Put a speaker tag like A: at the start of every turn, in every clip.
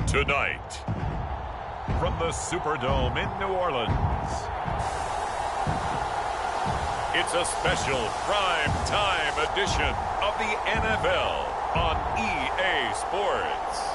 A: Tonight, from the Superdome in New Orleans, it's a special prime-time edition of the NFL on EA Sports.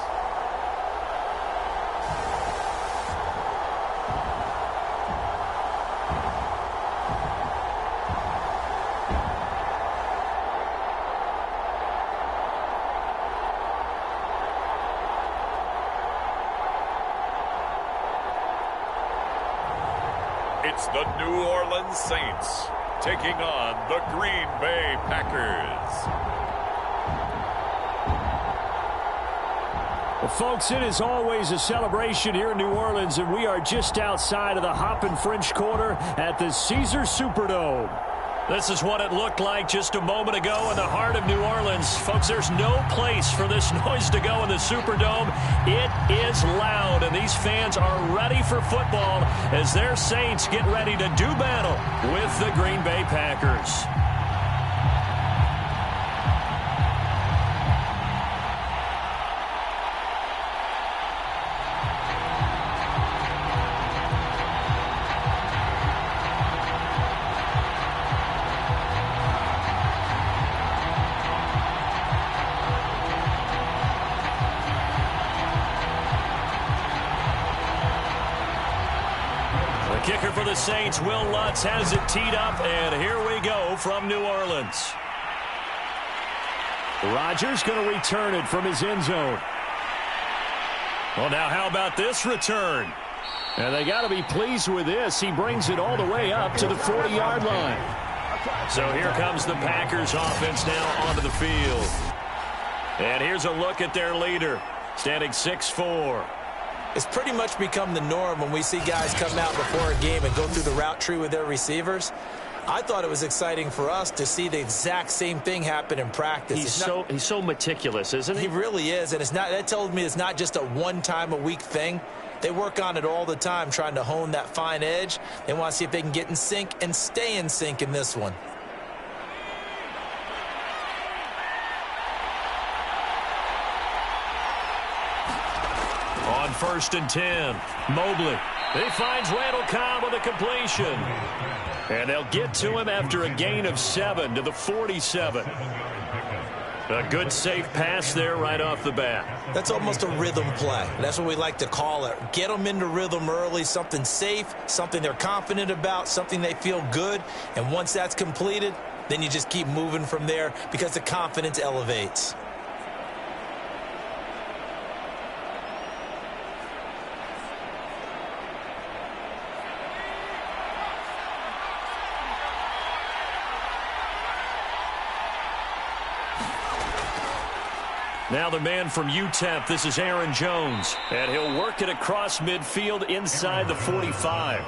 A: It's the New Orleans Saints taking on the Green Bay Packers.
B: Well, folks, it is always a celebration here in New Orleans, and we are just outside of the Hoppin' French Quarter at the Caesars Superdome. This is what it looked like just a moment ago in the heart of New Orleans. Folks, there's no place for this noise to go in the Superdome. It is loud, and these fans are ready for football as their Saints get ready to do battle with the Green Bay Packers. Kicker for the Saints, Will Lutz, has it teed up, and here we go from New Orleans. Rodgers going to return it from his end zone. Well, now how about this return? And they got to be pleased with this. He brings it all the way up to the 40-yard line. So here comes the Packers offense now onto the field. And here's a look at their leader, standing 6'4".
C: It's pretty much become the norm when we see guys come out before a game and go through the route tree with their receivers. I thought it was exciting for us to see the exact same thing happen in practice.
B: He's so meticulous, isn't he?
C: He really is, and that tells me it's not just a one-time-a-week thing. They work on it all the time, trying to hone that fine edge. They want to see if they can get in sync and stay in sync in this one.
B: On 1st and 10, Mobley. He finds Randall Cobb with a completion. And they'll get to him after a gain of 7 to the 47. A good, safe pass there right off the bat.
C: That's almost a rhythm play. That's what we like to call it. Get them into rhythm early, something safe, something they're confident about, something they feel good. And once that's completed, then you just keep moving from there because the confidence elevates.
B: Now the man from UTEP, this is Aaron Jones. And he'll work it across midfield inside the 45.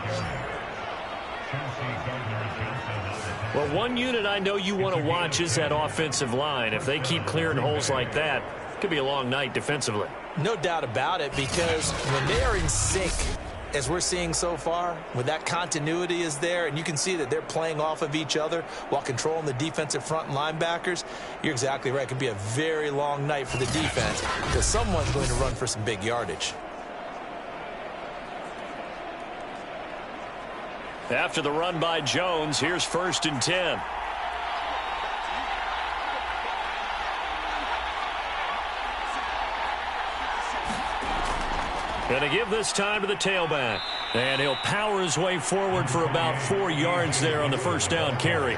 B: Well, one unit I know you want to watch is that offensive line. If they keep clearing holes like that, it could be a long night defensively.
C: No doubt about it, because when they are in sync, as we're seeing so far, when that continuity is there, and you can see that they're playing off of each other while controlling the defensive front and linebackers, you're exactly right. It could be a very long night for the defense because someone's going to run for some big yardage.
B: After the run by Jones, here's 1st and 10. Going to give this time to the tailback. And he'll power his way forward for about 4 yards there on the first down carry.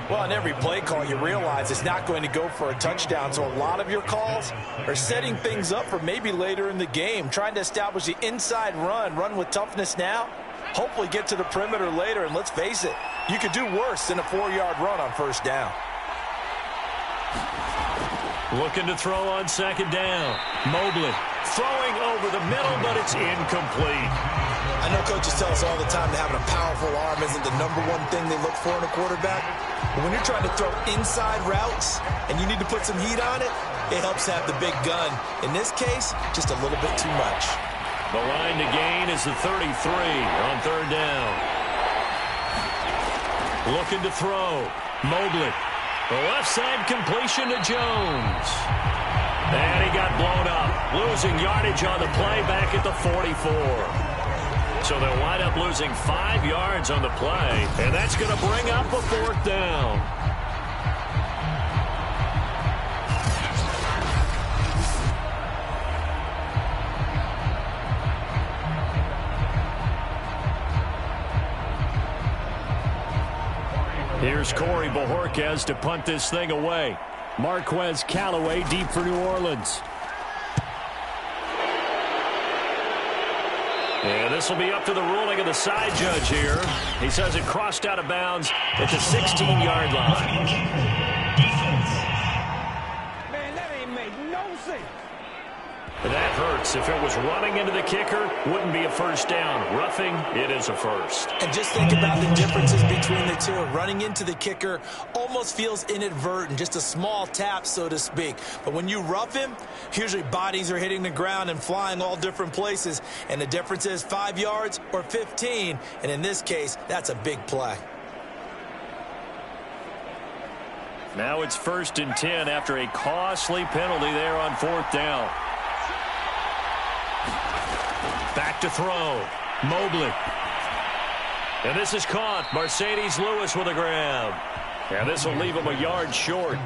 C: Well, on every play call, you realize it's not going to go for a touchdown. So a lot of your calls are setting things up for maybe later in the game, trying to establish the inside run with toughness now, hopefully get to the perimeter later. And let's face it, you could do worse than a 4-yard run on first down.
B: Looking to throw on 2nd down. Mobley throwing over the middle, but it's incomplete.
C: I know coaches tell us all the time that having a powerful arm isn't the #1 thing they look for in a quarterback. But when you're trying to throw inside routes and you need to put some heat on it, it helps have the big gun. In this case, just a little bit too much.
B: The line to gain is the 33 on 3rd down. Looking to throw. Mobley. The left side completion to Jones. And he got blown up, losing yardage on the play back at the 44. So they'll wind up losing 5 yards on the play, and that's going to bring up a 4th down. Here's Corey Bojorquez to punt this thing away. Marquez Callaway deep for New Orleans. And this will be up to the ruling of the side judge here. He says it crossed out of bounds at the 16-yard line.
D: Man, that ain't make no sense.
B: That hurts. If it was running into the kicker, wouldn't be a first down. Roughing, it is a first.
C: And just think about the differences between the two. Running into the kicker almost feels inadvertent, just a small tap, so to speak. But when you rough him, usually bodies are hitting the ground and flying all different places. And the difference is 5 yards or 15. And in this case, that's a big play.
B: Now it's 1st and 10 after a costly penalty there on 4th down. Back to throw. Mobley. And this is caught. Mercedes Lewis with a grab. And this will leave him a yard short.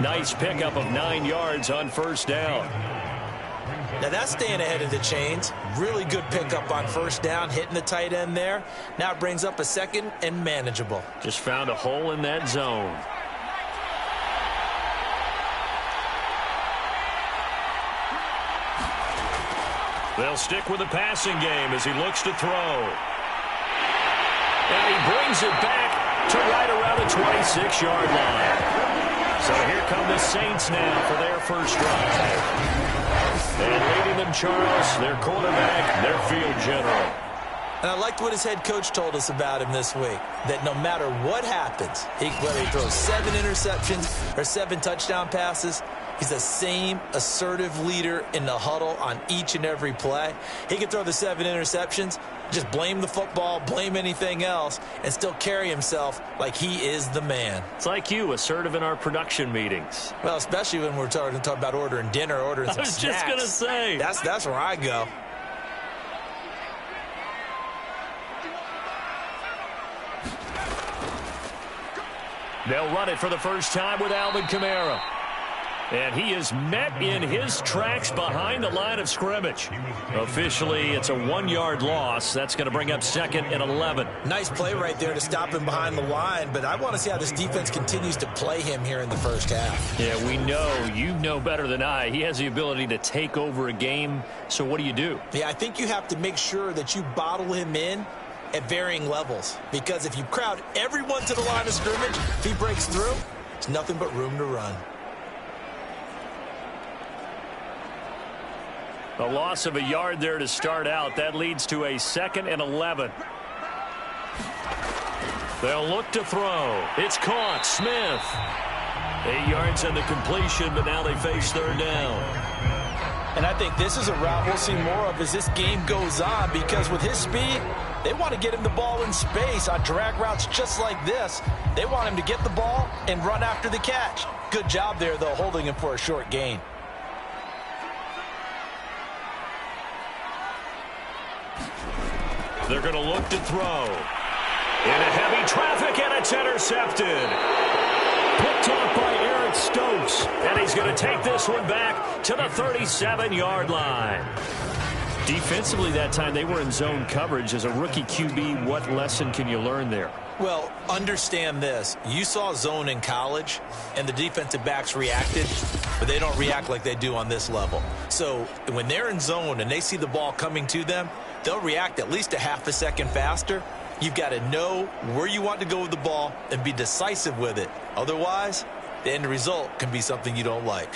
B: Nice pickup of 9 yards on 1st down.
C: Now that's staying ahead of the chains. Really good pickup on 1st down, hitting the tight end there. Now it brings up a 2nd and manageable.
B: Just found a hole in that zone. They'll stick with the passing game as he looks to throw. And he brings it back to right around the 26-yard line. So here come the Saints now for their first drive. And leading them, Charles, their quarterback, their field general.
C: And I liked what his head coach told us about him this week, that no matter what happens, whether he throws 7 interceptions or 7 touchdown passes, he's the same assertive leader in the huddle on each and every play. He can throw the 7 interceptions, just blame the football, blame anything else, and still carry himself like he is the man.
B: It's like you, assertive in our production meetings.
C: Well, especially when we're talking about ordering dinner, ordering some snacks.
B: I was just going to say.
C: That's where I go.
B: They'll run it for the first time with Alvin Kamara. And he is met in his tracks behind the line of scrimmage. Officially, it's a 1-yard loss. That's going to bring up 2nd and 11.
C: Nice play right there to stop him behind the line, but I want to see how this defense continues to play him here in the first half.
B: Yeah, we know. You know better than I. He has the ability to take over a game, so what do?
C: Yeah, I think you have to make sure that you bottle him in at varying levels, because if you crowd everyone to the line of scrimmage, if he breaks through, it's nothing but room to run.
B: A loss of a yard there to start out. That leads to a 2nd and 11. They'll look to throw. It's caught. Smith. 8 yards on the completion, but now they face 3rd down.
C: And I think this is a route we'll see more of as this game goes on, because with his speed, they want to get him the ball in space on drag routes just like this. They want him to get the ball and run after the catch. Good job there, though, holding him for a short gain.
B: They're going to look to throw. In a heavy traffic, and it's intercepted. Picked off by Eric Stokes. And he's going to take this one back to the 37-yard line. Defensively that time, they were in zone coverage. As a rookie QB, what lesson can you learn there?
C: Well, understand this. You saw zone in college, and the defensive backs reacted, but they don't react like they do on this level. So when they're in zone and they see the ball coming to them, they'll react at least a half a second faster. You've got to know where you want to go with the ball and be decisive with it. Otherwise, the end result can be something you don't like.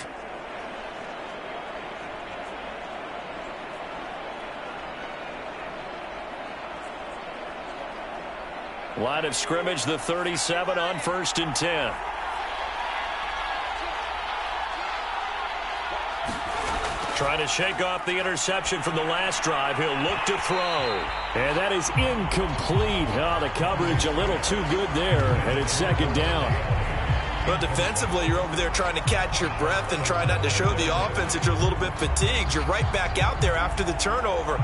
B: Line of scrimmage, the 37 on 1st and 10. Trying to shake off the interception from the last drive. He'll look to throw. And that is incomplete. Oh, the coverage a little too good there, and it's 2nd down.
C: Well, defensively, you're over there trying to catch your breath and try not to show the offense that you're a little bit fatigued. You're right back out there after the turnover.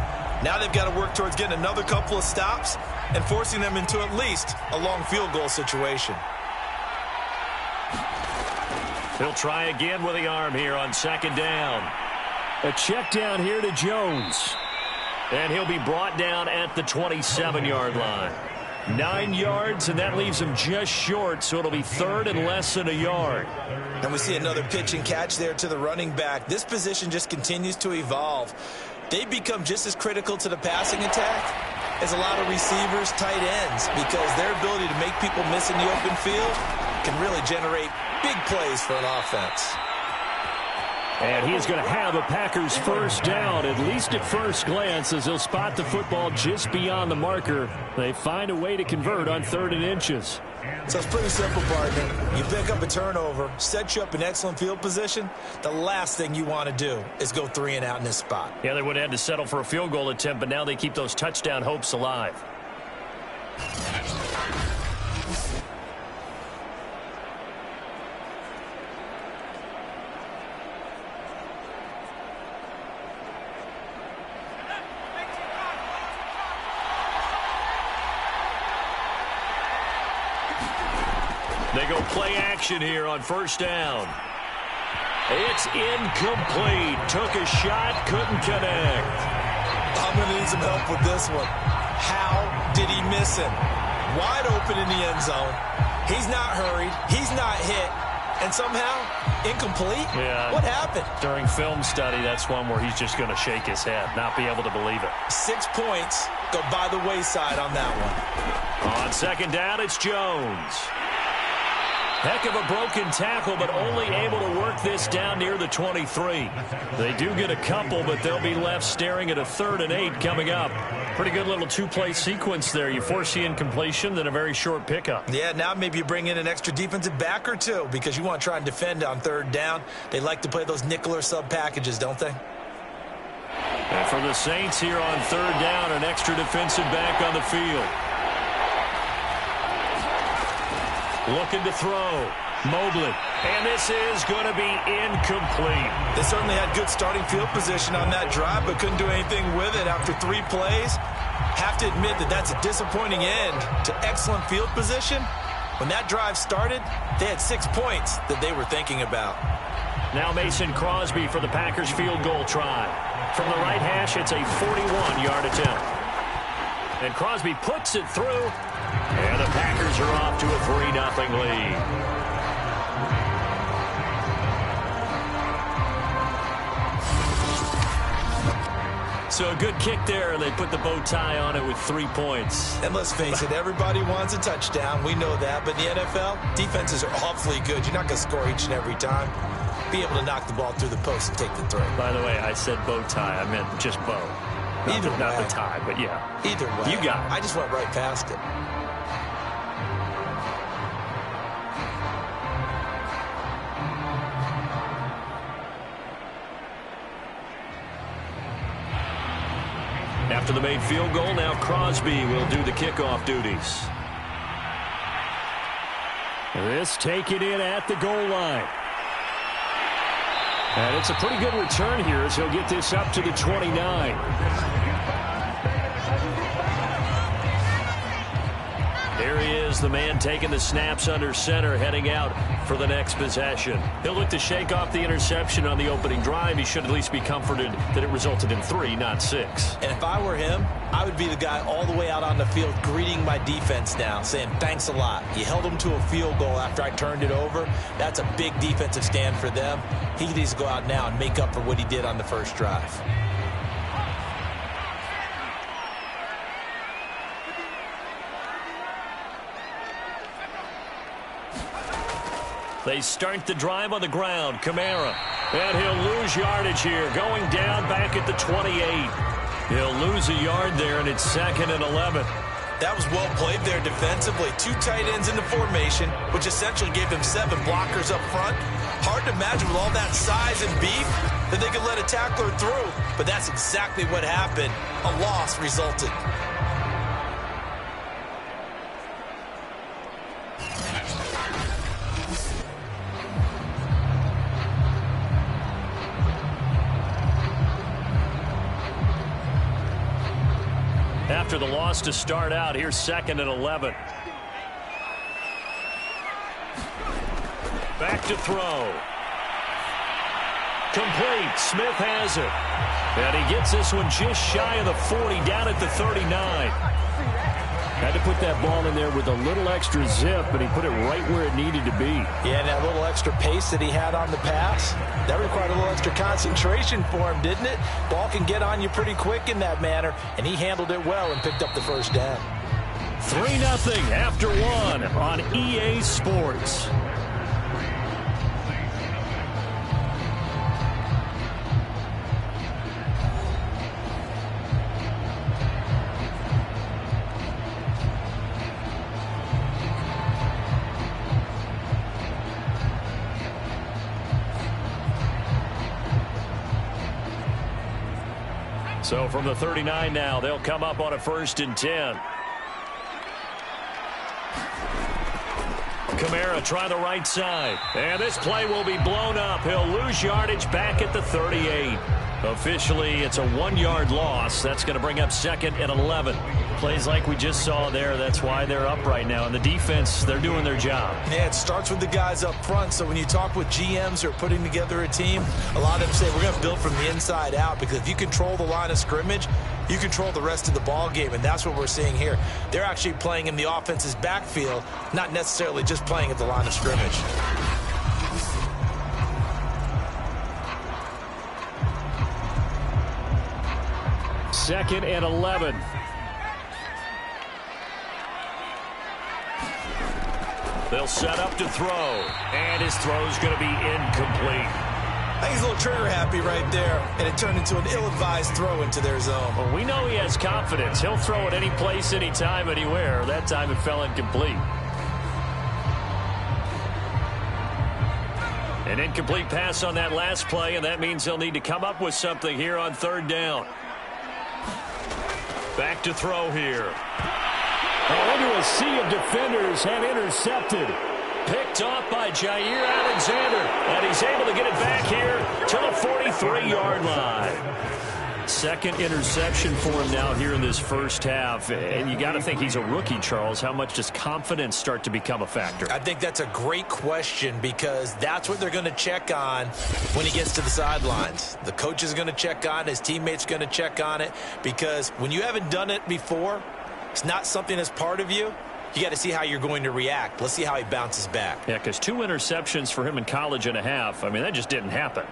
C: Now they've got to work towards getting another couple of stops and forcing them into at least a long field goal situation.
B: He'll try again with the arm here on second down. A check down here to Jones. And he'll be brought down at the 27-yard line. 9 yards, and that leaves him just short, so it'll be third and less than a yard.
C: And we see another pitch and catch there to the running back. This position just continues to evolve. They become just as critical to the passing attack as a lot of receivers, tight ends, because their ability to make people miss in the open field can really generate big plays for an offense.
B: And he is going to have a Packers first down, at least at first glance, as he'll spot the football just beyond the marker. They find a way to convert on 3rd and inches.
C: So it's pretty simple, partner. You pick up a turnover, set you up in excellent field position. The last thing you want to do is go 3 and out in this spot.
B: Yeah, they would have had to settle for a field goal attempt, but now they keep those touchdown hopes alive. They go play action here on first down. It's incomplete. Took a shot, couldn't connect.
C: I'm going to need some help with this one. How did he miss him? Wide open in the end zone. He's not hurried. He's not hit. And somehow, incomplete?
B: Yeah.
C: What happened?
B: During film study, that's one where he's just going to shake his head, not be able to believe it.
C: 6 points go by the wayside on that one.
B: On second down, it's Jones. Heck of a broken tackle, but only able to work this down near the 23. They do get a couple, but they'll be left staring at a 3rd and 8 coming up. Pretty good little 2-play sequence there. You force the incompletion, then a very short pickup.
C: Yeah, now maybe you bring in an extra defensive back or two because you want to try and defend on 3rd down. They like to play those nickel or sub packages, don't they?
B: And for the Saints here on 3rd down, an extra defensive back on the field. Looking to throw. Mobley. And this is going to be incomplete.
C: They certainly had good starting field position on that drive, but couldn't do anything with it after 3 plays. Have to admit that that's a disappointing end to excellent field position. When that drive started, they had 6 points that they were thinking about.
B: Now Mason Crosby for the Packers field goal try. From the right hash, it's a 41-yard attempt. And Crosby puts it through. And the Packers are off to a 3-0 lead. So a good kick there, and they put the bow tie on it with 3 points.
C: And let's face it, everybody wants a touchdown. We know that. But in the NFL, defenses are awfully good. You're not going to score each and every time. Be able to knock the ball through the post and take the throw.
B: By the way, I said bow tie. I meant just bow. Not the tie, but yeah.
C: Either way.
B: You got it.
C: I just went right past it.
B: After the made field goal, now Crosby will do the kickoff duties. This taken in at the goal line. And it's a pretty good return here as he'll get this up to the 29. There he is, the man taking the snaps under center, heading out for the next possession. He'll look to shake off the interception on the opening drive. He should at least be comforted that it resulted in 3, not 6.
C: And if I were him, I would be the guy all the way out on the field greeting my defense now, saying, thanks a lot. You held them to a field goal after I turned it over. That's a big defensive stand for them. He needs to go out now and make up for what he did on the first drive.
B: They start the drive on the ground. Kamara. And he'll lose yardage here. Going down back at the 28. He'll lose a yard there, and it's 2nd and 11.
C: That was well played there defensively. 2 tight ends in the formation, which essentially gave them 7 blockers up front. Hard to imagine with all that size and beef that they could let a tackler through. But that's exactly what happened. A loss resulted.
B: after the loss to start out. Here's 2nd and 11. Back to throw. Complete. Smith has it. And he gets this one just shy of the 40, down at the 39. Had to put that ball in there with a little extra zip, but he put it right where it needed to be.
C: Yeah, and that little extra pace that he had on the pass, that required a little extra concentration for him, didn't it? Ball can get on you pretty quick in that manner, and he handled it well and picked up the first down.
B: 3-0 after 1 on EA Sports. So from the 39 now, they'll come up on a 1st and 10. Kamara try the right side. And this play will be blown up. He'll lose yardage back at the 38. Officially, it's a 1-yard loss. That's going to bring up 2nd and 11. Plays like we just saw there. That's why they're up right now. And the defense, they're doing their job.
C: Yeah, it starts with the guys up front. So when you talk with GMs who are putting together a team, a lot of them say we're going to build from the inside out, because if you control the line of scrimmage, you control the rest of the ball game, and that's what we're seeing here. They're actually playing in the offense's backfield, not necessarily just playing at the line of scrimmage.
B: Second and 11. They'll set up to throw, and his throw's going to be incomplete.
C: I think he's a little trigger happy right there, and it turned into an ill-advised throw into their zone.
B: Well, we know he has confidence. He'll throw it any place, anytime, anywhere. That time it fell incomplete. An incomplete pass on that last play, and that means they'll need to come up with something here on 3rd down. Back to throw here.
E: Into a sea of defenders and intercepted.
B: Picked off by Jair Alexander. And he's able to get it back here to the 43-yard line. 2nd interception for him now here in this first half. And you got to think he's a rookie, Charles. How much does confidence start to become a factor?
C: I think that's a great question, because that's what they're going to check on when he gets to the sidelines. The coach is going to check on it. His teammates are going to check on it, because when you haven't done it before, it's not something that's part of you. You got to see how you're going to react. Let's see how he bounces back.
B: Yeah, because 2 interceptions for him in college and a half. I mean, that just didn't happen.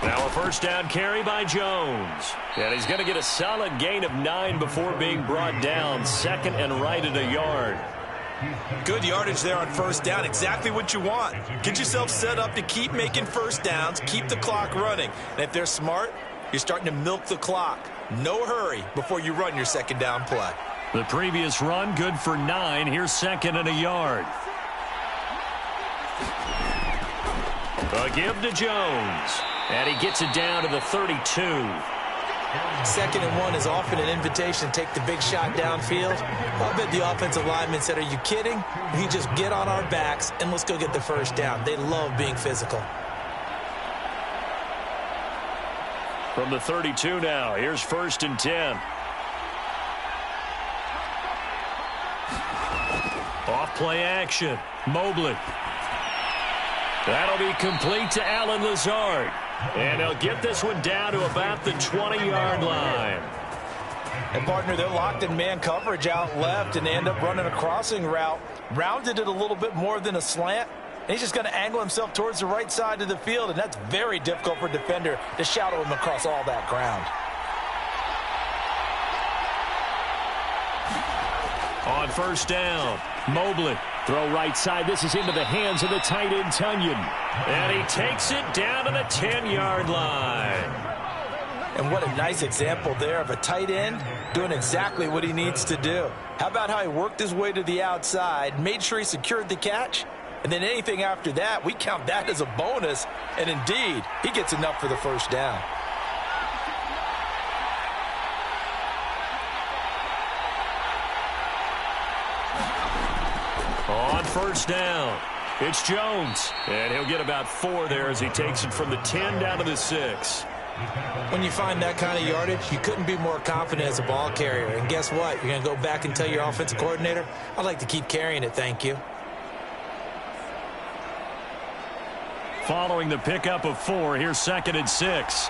B: Now a 1st down carry by Jones. And he's going to get a solid gain of 9 before being brought down. 2nd and right at a yard.
C: Good yardage there on 1st down. Exactly what you want. Get yourself set up to keep making 1st downs, keep the clock running. And if they're smart, you're starting to milk the clock. No hurry before you run your 2nd down play.
B: The previous run good for 9. Here's 2nd and a yard. A give to Jones. And he gets it down to the 32.
C: 2nd and 1 is often an invitation to take the big shot downfield. I bet the offensive lineman said, are you kidding? We just get on our backs and let's go get the 1st down. They love being physical.
B: From the 32 now, here's 1st and 10. Off play action. Mobley. That'll be complete to Allen Lazard. And he'll get this one down to about the 20-yard line.
C: And, partner, they're locked in man coverage out left, and they end up running a crossing route. Rounded it a little bit more than a slant. And he's just going to angle himself towards the right side of the field, and that's very difficult for a defender to shadow him across all that ground.
B: On 1st down, Mobley. Throw right side. This is into the hands of the tight end, Tunyon. And he takes it down to the 10-yard line.
C: And what a nice example there of a tight end doing exactly what he needs to do. How about how he worked his way to the outside, made sure he secured the catch, and then anything after that, we count that as a bonus. And indeed, he gets enough for the 1st down.
B: On first down, it's Jones. And he'll get about 4 there as he takes it from the 10 down to the 6.
C: When you find that kind of yardage, you couldn't be more confident as a ball carrier. And guess what? You're going to go back and tell your offensive coordinator, I'd like to keep carrying it, thank you.
B: Following the pickup of 4, here's 2nd and 6.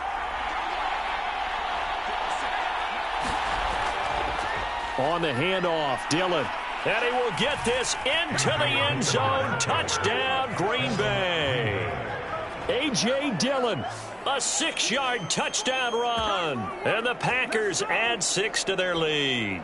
B: On the handoff, Dillon. And he will get this into the end zone. Touchdown, Green Bay. A.J. Dillon, a 6-yard touchdown run. And the Packers add 6 to their lead.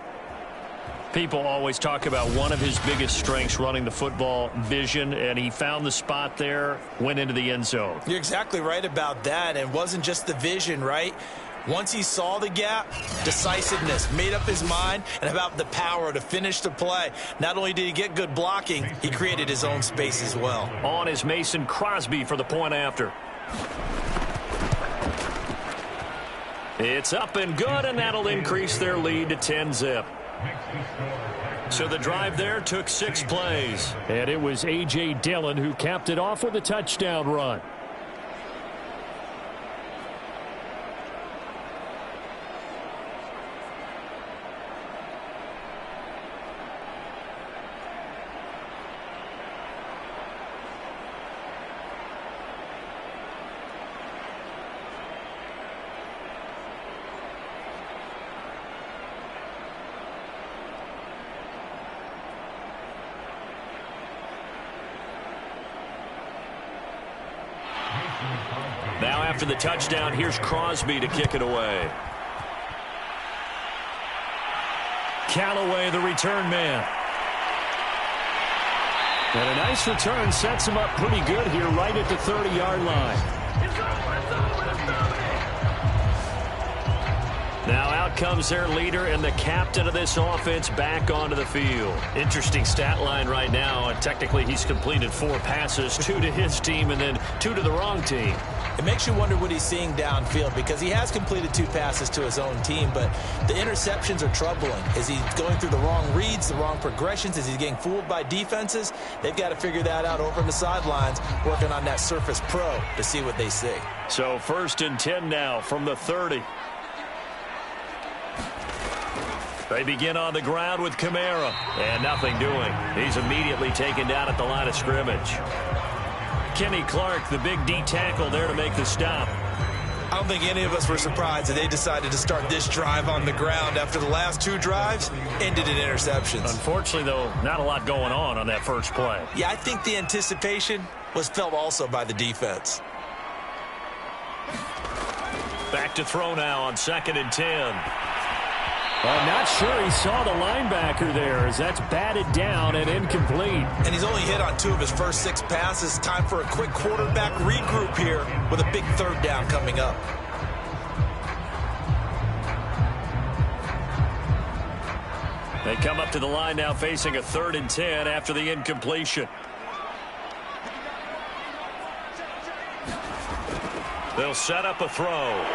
B: People always talk about one of his biggest strengths running the football, vision, and he found the spot there, went into the end zone.
C: You're exactly right about that. And it wasn't just the vision, right? Once he saw the gap, decisiveness, made up his mind, and about the power to finish the play. Not only did he get good blocking, he created his own space as well.
B: On is Mason Crosby for the point after. It's up and good, and that'll increase their lead to 10-zip. So the drive there took 6 plays.
E: And it was A.J. Dillon who capped it off with a touchdown run.
B: Now after the touchdown, here's Crosby to kick it away. Callaway, the return man.
E: And a nice return sets him up pretty good here right at the 30-yard line.
B: Now out comes their leader and the captain of this offense back onto the field. Interesting stat line right now. And technically, he's completed 4 passes, 2 to his team and then 2 to the wrong team.
C: It makes you wonder what he's seeing downfield because he has completed 2 passes to his own team, but the interceptions are troubling. Is he going through the wrong reads, the wrong progressions? Is he getting fooled by defenses? They've got to figure that out over on the sidelines, working on that Surface Pro to see what they see.
B: So 1st and 10 now from the 30. They begin on the ground with Kamara. And nothing doing. He's immediately taken down at the line of scrimmage. Kenny Clark, the big D tackle there to make the stop.
C: I don't think any of us were surprised that they decided to start this drive on the ground after the last 2 drives ended in interceptions.
B: Unfortunately, though, not a lot going on that first play.
C: Yeah, I think the anticipation was felt also by the defense.
B: Back to throw now on 2nd and 10.
E: I'm not sure he saw the linebacker there as that's batted down and incomplete.
C: And he's only hit on 2 of his first 6 passes. Time for a quick quarterback regroup here with a big 3rd down coming up.
B: They come up to the line now facing a 3rd and 10 after the incompletion. They'll set up a throw.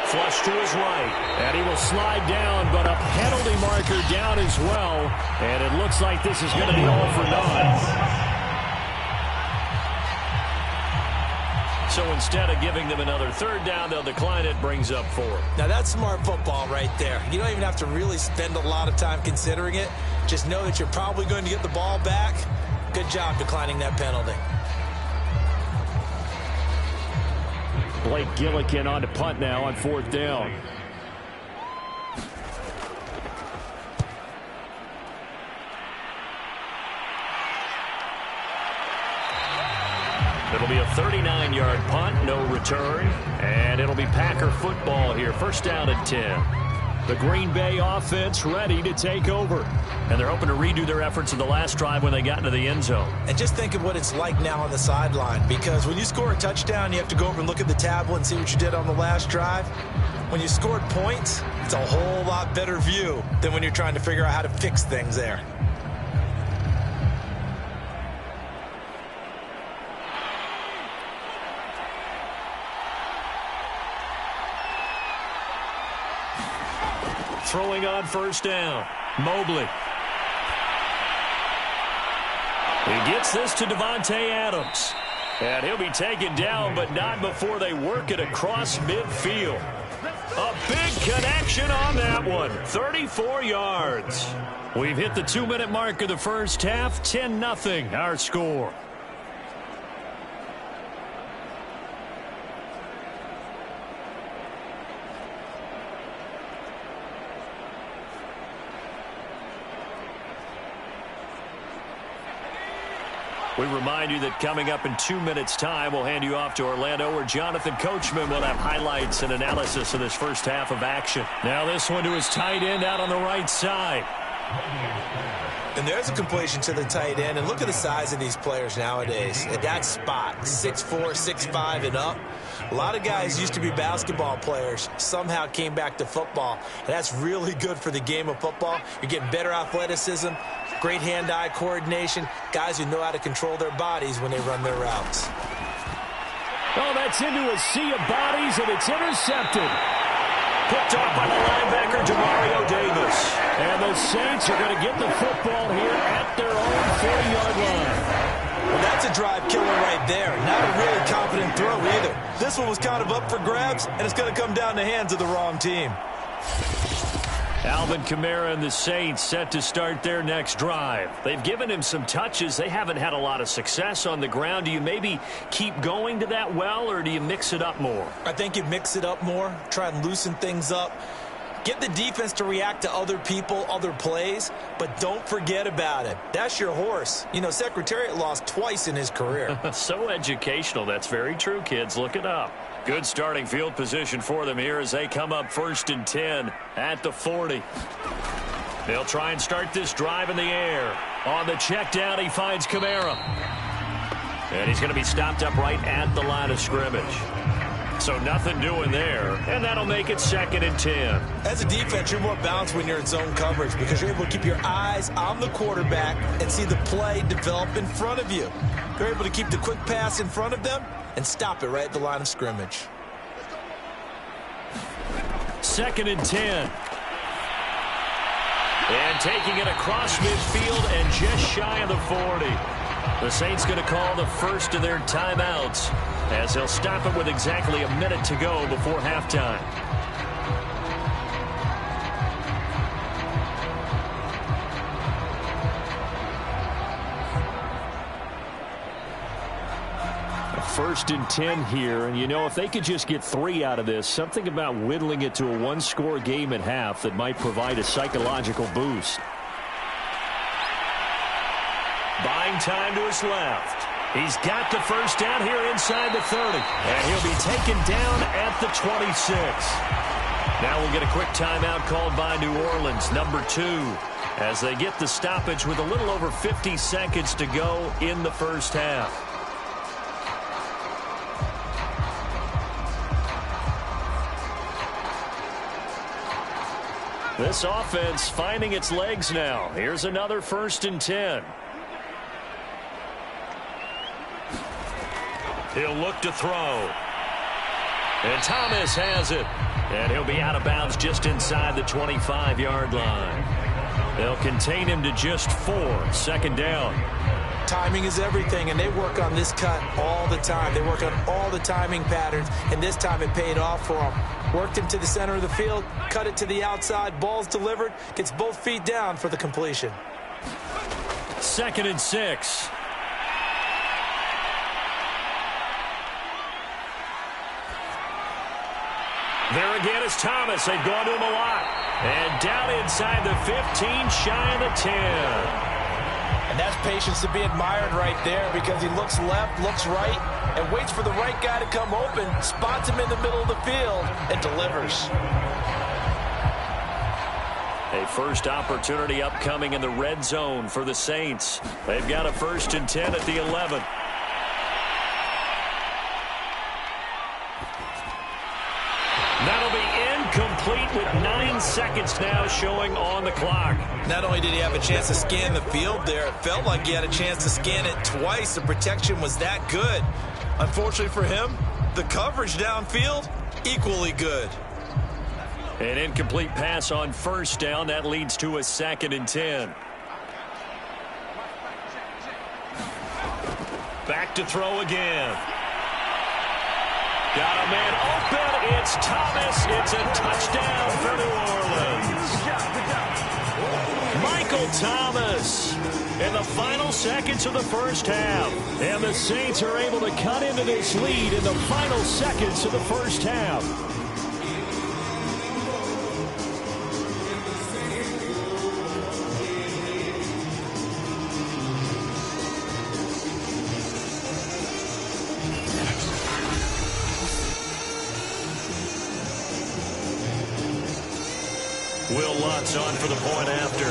B: Flush to his right.
E: And he will slide down, but a penalty marker down as well. And it looks like this is going to be all for naught.
B: So instead of giving them another 3rd down, they'll decline it, brings up 4.
C: Now that's smart football right there. You don't even have to really spend a lot of time considering it. Just know that you're probably going to get the ball back. Good job declining that penalty.
E: Blake Gillikin on to punt now on 4th down.
B: It'll be a 39-yard punt, no return, and it'll be Packer football here. 1st down and 10. The Green Bay offense ready to take over. And they're hoping to redo their efforts of the last drive when they got into the end zone.
C: And just think of what it's like now on the sideline, because when you score a touchdown, you have to go over and look at the tablet and see what you did on the last drive. When you scored points, it's a whole lot better view than when you're trying to figure out how to fix things there.
B: Throwing on 1st down. Mobley. He gets this to Davante Adams. And he'll be taken down, but not before they work it across midfield. A big connection on that one. 34 yards. We've hit the 2-minute mark of the first half. 10-0 our score. We remind you that coming up in 2 minutes' time, we'll hand you off to Orlando, where Jonathan Coachman will have highlights and analysis of this first half of action. Now this one to his tight end out on the right side.
C: And there's a completion to the tight end. And look at the size of these players nowadays. At that spot, 6'4", 6'5", and up. A lot of guys used to be basketball players, somehow came back to football. And that's really good for the game of football. You're getting better athleticism, great hand-eye coordination, guys who know how to control their bodies when they run their routes.
B: Oh, that's into a sea of bodies, and it's intercepted. Picked off by the linebacker, Demario Davis. And the Saints are going to get the football here at their own 40-yard line.
C: Well, that's a drive killer right there. Not a really confident throw either. This one was kind of up for grabs, and it's going to come down the hands of the wrong team.
B: Alvin Kamara and the Saints set to start their next drive. They've given him some touches. They haven't had a lot of success on the ground. Do you maybe keep going to that well, or do you mix it up more?
C: I think you mix it up more, try and loosen things up. Get the defense to react to other people, other plays, but don't forget about it. That's your horse. You know, Secretariat lost twice in his career.
B: So educational. That's very true, kids. Look it up. Good starting field position for them here as they come up 1st and 10 at the 40. They'll try and start this drive in the air. On the check down, he finds Kamara. And he's going to be stopped up right at the line of scrimmage. So nothing doing there, and that'll make it 2nd and 10.
C: As a defense, you're more balanced when you're in zone coverage because you're able to keep your eyes on the quarterback and see the play develop in front of you. You're able to keep the quick pass in front of them and stop it right at the line of scrimmage.
B: 2nd and 10. And taking it across midfield and just shy of the 40. The Saints going to call the first of their timeouts as they'll stop it with exactly a minute to go before halftime. First and 10 here, and you know, if they could just get 3 out of this, something about whittling it to a one-score game at half that might provide a psychological boost. Buying time to his left. He's got the first down here inside the 30, and he'll be taken down at the 26. Now we'll get a quick timeout called by New Orleans, number 2, as they get the stoppage with a little over 50 seconds to go in the first half. This offense finding its legs now. Here's another 1st and 10. He'll look to throw. And Thomas has it. And he'll be out of bounds just inside the 25-yard line. They'll contain him to just 4. 2nd down.
C: Timing is everything, and they work on this cut all the time. They work on all the timing patterns, and this time it paid off for them. Worked him to the center of the field, cut it to the outside, ball's delivered, gets both feet down for the completion.
B: 2nd and 6. There again is Thomas. They've gone to him a lot. And down inside the 15, shy of the 10.
C: And that's patience to be admired right there because he looks left, looks right, and waits for the right guy to come open, spots him in the middle of the field, and delivers.
B: A first opportunity upcoming in the red zone for the Saints. They've got a 1st and 10 at the 11. That'll be incomplete with 9 seconds now showing on the clock.
C: Not only did he have a chance to scan the field there, it felt like he had a chance to scan it twice. The protection was that good. Unfortunately for him, the coverage downfield, equally good.
B: An incomplete pass on 1st down. That leads to a 2nd and 10. to throw again. Got a man open. It's Thomas. It's a touchdown for New Orleans. Michael Thomas in the final seconds of the first half. And the Saints are able to cut into this lead in the final seconds of the first half. Will Lutz on for the point after.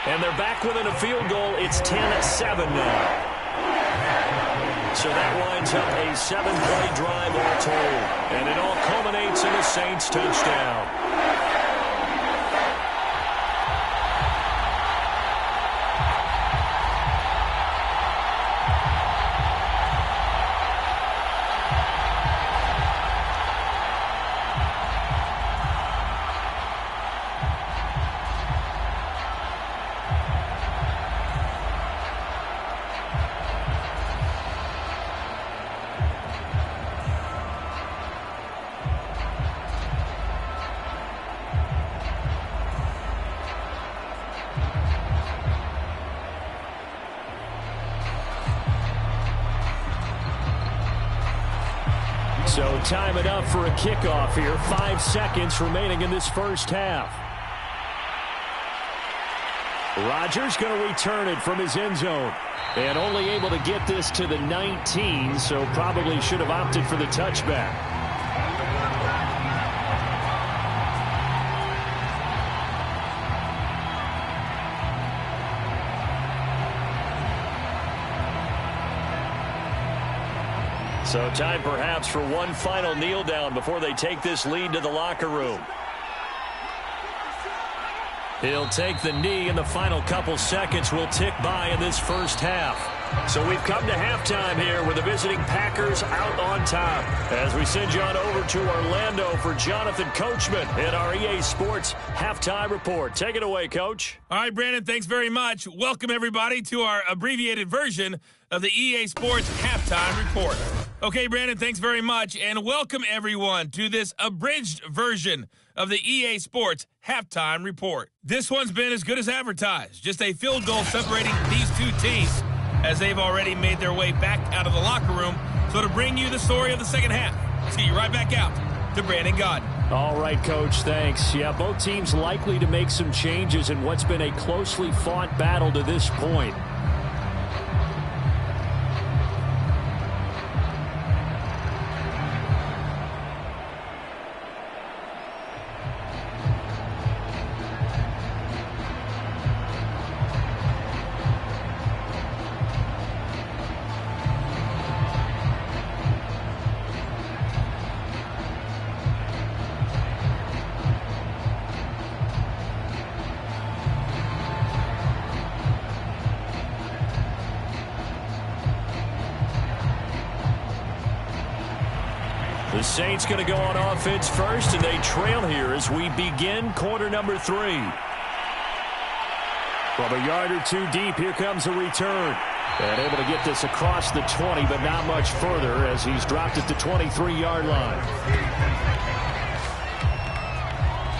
B: And they're back within a field goal. It's 10-7 now. So that winds up a 7-play drive all told. And it all culminates in a Saints touchdown. So time it up for a kickoff here. 5 seconds remaining in this first half. Rodgers going to return it from his end zone. And only able to get this to the 19, so probably should have opted for the touchback. So time perhaps for one final kneel down before they take this lead to the locker room. He'll take the knee, and the final couple seconds will tick by in this first half. So we've come to halftime here with the visiting Packers out on top. As we send you on over to Orlando for Jonathan Coachman in our EA Sports Halftime Report. Take it away, Coach.
F: All right, Brandon, thanks very much. Welcome, everybody, to our abbreviated version of the EA Sports Halftime Report. Okay, Brandon, thanks very much, and welcome, everyone, to this abridged version of the EA Sports Halftime Report. This one's been as good as advertised, just a field goal separating these two teams as they've already made their way back out of the locker room. So to bring you the story of the second half, let's get you right back out to Brandon Godden.
B: All right, Coach, thanks. Yeah, both teams likely to make some changes in what's been a closely fought battle to this point. The Saints going to go on offense first, and they trail here as we begin quarter number 3. From a yard or two deep, here comes a return. And able to get this across the 20, but not much further as he's dropped at the 23-yard line.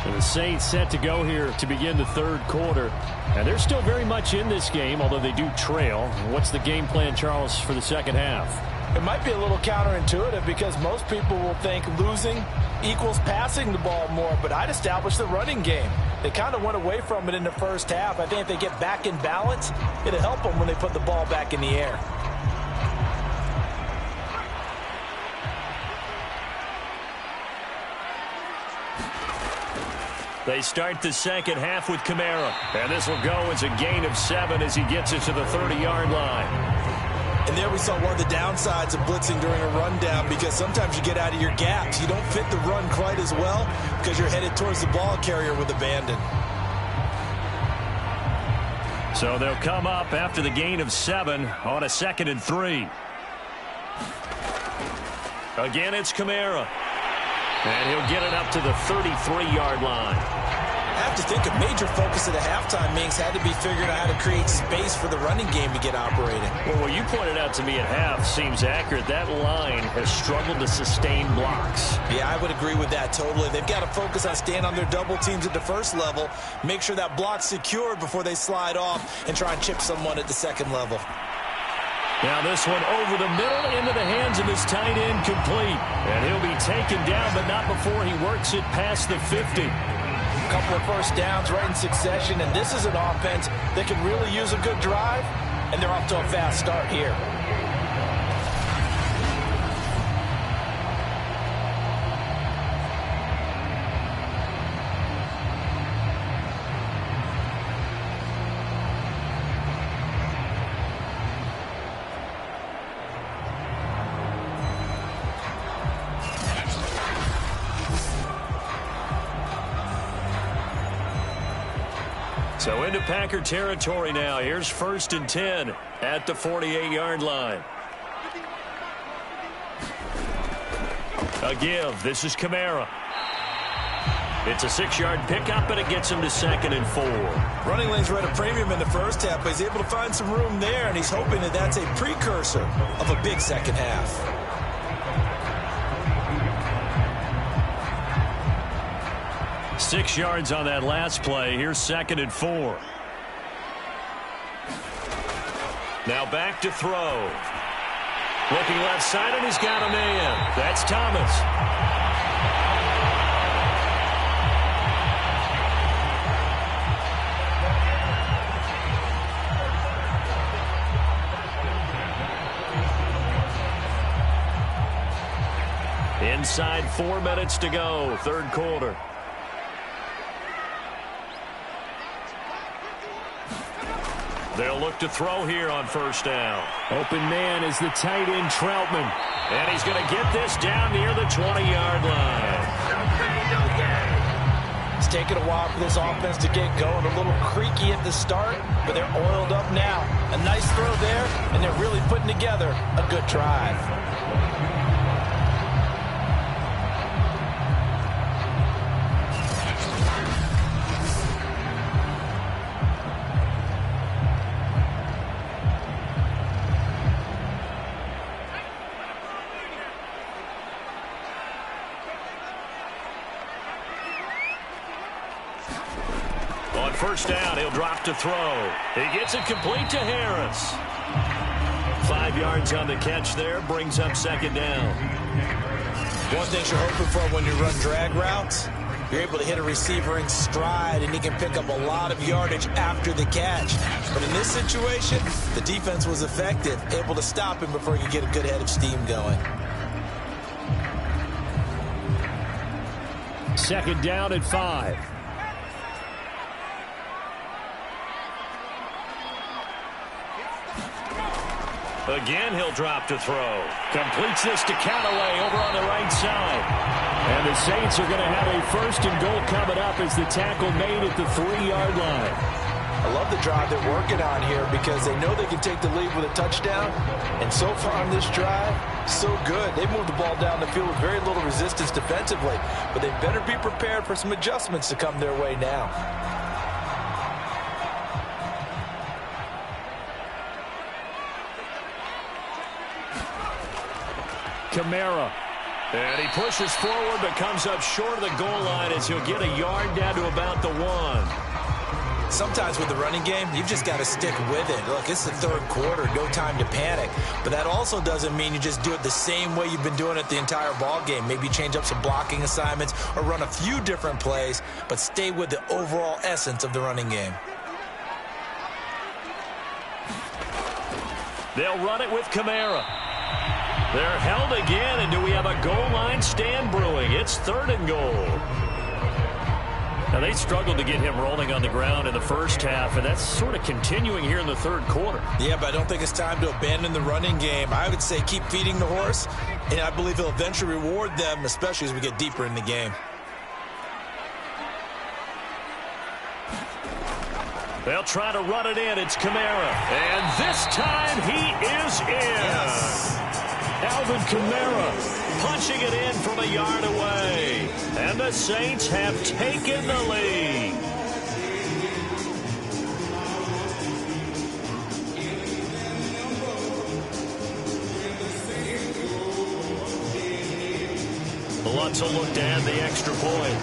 B: And the Saints set to go here to begin the third quarter. And they're still very much in this game, although they do trail. What's the game plan, Charles, for the second half?
C: It might be a little counterintuitive because most people will think losing equals passing the ball more, but I'd establish the running game. They kind of went away from it in the first half. I think if they get back in balance, it'll help them when they put the ball back in the air.
B: They start the second half with Kamara. And this will go as a gain of 7 as he gets it to the 30-yard line.
C: And there we saw one of the downsides of blitzing during a rundown because sometimes you get out of your gaps. You don't fit the run quite as well because you're headed towards the ball carrier with abandon.
B: So they'll come up after the gain of 7 on a 2nd and 3. Again, it's Kamara. And he'll get it up to the 33-yard line.
C: have to think a major focus of the halftime meetings had to be figuring out how to create space for the running game to get operating.
B: Well, what you pointed out to me at half seems accurate. That line has struggled to sustain blocks.
C: Yeah, I would agree with that totally. They've got to focus on staying on their double teams at the first level, make sure that block's secured before they slide off, and try and chip someone at the second level.
B: Now this one over the middle into the hands of his tight end, complete. And he'll be taken down, but not before he works it past the 50.
C: A couple of first downs right in succession, and this is an offense that can really use a good drive, and they're off to a fast start here.
B: So into Packer territory now. Here's 1st and 10 at the 48-yard line. A give. This is Kamara. It's a 6-yard pickup, and it gets him to 2nd and 4.
C: Running lanes were at a premium in the first half, but he's able to find some room there, and he's hoping that that's a precursor of a big second half.
B: Six yards on that last play. Here's 2nd and 4. Now back to throw. Looking left side, and he's got a man. That's Thomas. Inside 4 minutes to go, third quarter. They'll look to throw here on first down.
E: Open man is the tight end, Troutman.
B: And he's going to get this down near the 20-yard line.
C: It's taken a while for this offense to get going. A little creaky at the start, but they're oiled up now. A nice throw there, and they're really putting together a good drive.
B: First down, he'll drop to throw. He gets it complete to Harris. 5 yards on the catch there, brings up 2nd down.
C: One thing you're hoping for when you run drag routes, you're able to hit a receiver in stride, and he can pick up a lot of yardage after the catch. But in this situation, the defense was effective, able to stop him before he could get a good head of steam going.
E: 2nd down at 5.
B: Again, he'll drop to throw. Completes this to Callaway over on the right side.
E: And the Saints are going to have a 1st and goal coming up as the tackle made at the 3-yard line.
C: I love the drive they're working on here because they know they can take the lead with a touchdown. And so far on this drive, so good. They moved the ball down the field with very little resistance defensively. But they better be prepared for some adjustments to come their way now.
E: Kamara.
B: And he pushes forward but comes up short of the goal line as he'll get a yard down to about the 1.
C: Sometimes with the running game, you've just got to stick with it. Look, it's the third quarter, no time to panic. But that also doesn't mean you just do it the same way you've been doing it the entire ball game. Maybe change up some blocking assignments or run a few different plays, but stay with the overall essence of the running game.
B: They'll run it with Kamara. They're held again, and do we have a goal line stand brewing? It's 3rd and goal. Now, they struggled to get him rolling on the ground in the first half, and that's sort of continuing here in the third quarter.
C: Yeah, but I don't think it's time to abandon the running game. I would say keep feeding the horse, and I believe he'll eventually reward them, especially as we get deeper in the game.
B: They'll try to run it in. It's Kamara. And this time he is in.
C: Yes.
B: Alvin Kamara punching it in from a yard away. And the Saints have taken the lead. Lutz will look to add the extra point.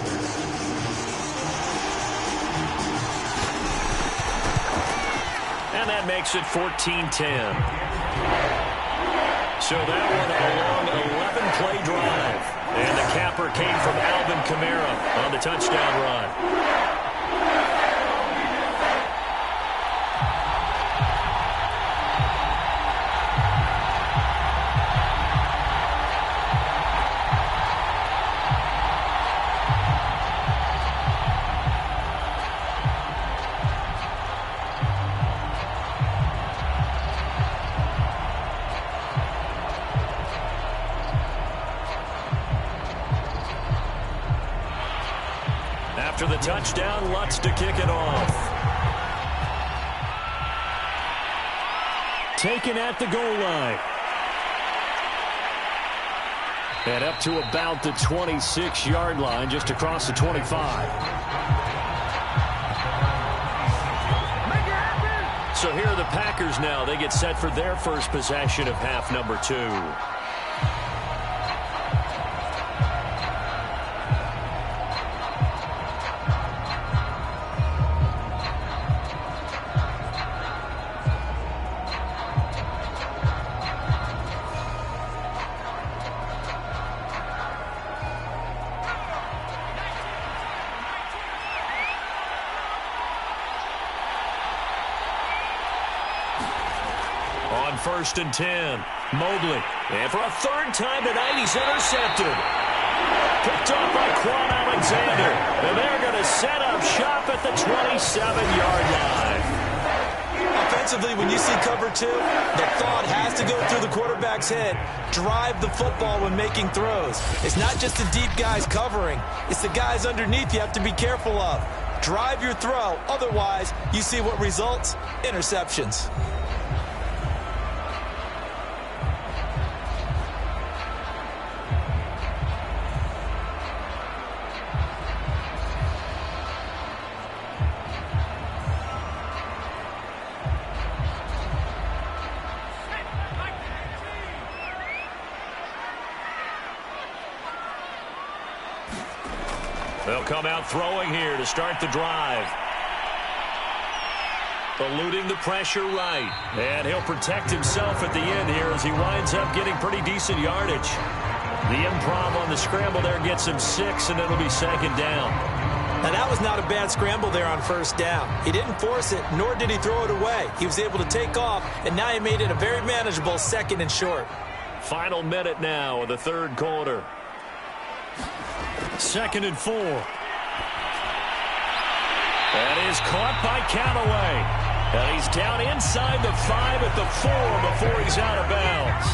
B: And that makes it 14-10. So that one a long 11-play drive. And the capper came from Alvin Kamara on the touchdown run. After the touchdown, Lutz to kick it off. Taken at the goal line. And up to about the 26-yard line, just across the 25. So here are the Packers now. They get set for their first possession of half number 2. On 1st and 10, Mobley. And for a third time tonight, he's intercepted. Picked off by Quan Alexander. And they're going to set up shop at the 27-yard line.
C: Offensively, when you see cover 2, the thought has to go through the quarterback's head. Drive the football when making throws. It's not just the deep guys covering. It's the guys underneath you have to be careful of. Drive your throw. Otherwise, you see what results? Interceptions.
B: They'll come out throwing here to start the drive. Eluding the pressure right. And he'll protect himself at the end here as he winds up getting pretty decent yardage. The improv on the scramble there gets him 6, and it'll be 2nd down.
C: Now, that was not a bad scramble there on 1st down. He didn't force it, nor did he throw it away. He was able to take off, and now he made it a very manageable 2nd and short.
B: Final minute now of the 3rd quarter. 2nd and 4. That is caught by Callaway. And he's down inside the 5 at the 4 before he's out of bounds.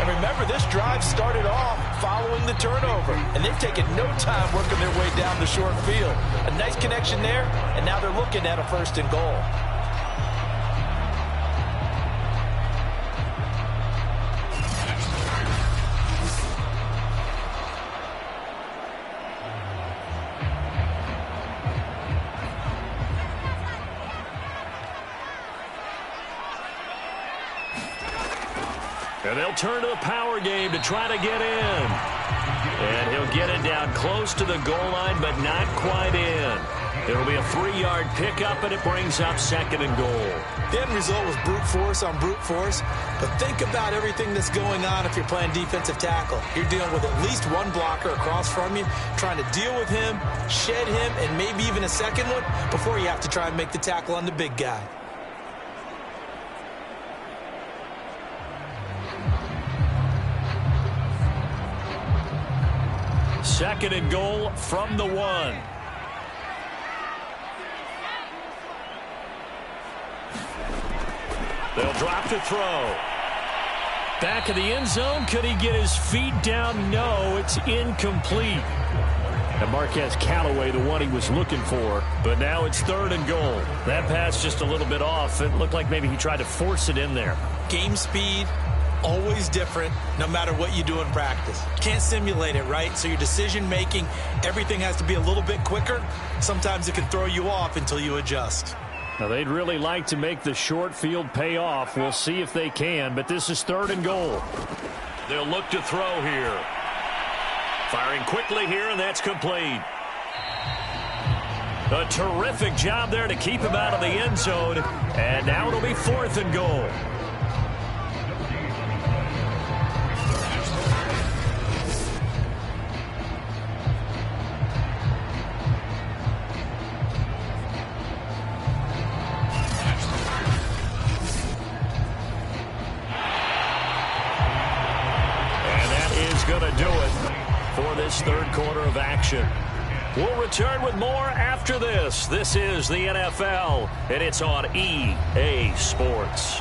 C: And remember, this drive started off following the turnover. And they've taken no time working their way down the short field. A nice connection there, and now they're looking at a 1st and goal.
B: And they'll turn to the power game to try to get in. And he'll get it down close to the goal line, but not quite in. It'll be a 3-yard pickup, and it brings up 2nd and goal.
C: The end result was brute force on brute force. But think about everything that's going on if you're playing defensive tackle. You're dealing with at least one blocker across from you, trying to deal with him, shed him, and maybe even a second one before you have to try and make the tackle on the big guy.
B: Second and goal from the 1. They'll drop to throw. Back of the end zone. Could he get his feet down? No, it's incomplete. And Marquez Callaway, the one he was looking for. But now it's 3rd and goal. That pass just a little bit off. It looked like maybe he tried to force it in there.
C: Game speed, always different, no matter what you do in practice. Can't simulate it, right? So your decision-making, everything has to be a little bit quicker. Sometimes it can throw you off until you adjust.
B: Now, they'd really like to make the short field pay off. We'll see if they can, but this is 3rd and goal. They'll look to throw here. Firing quickly here, and that's complete. A terrific job there to keep him out of the end zone. And now it'll be 4th and goal. And that is going to do it for this third quarter of action. We'll return with more after this. This is the NFL, and it's on EA Sports.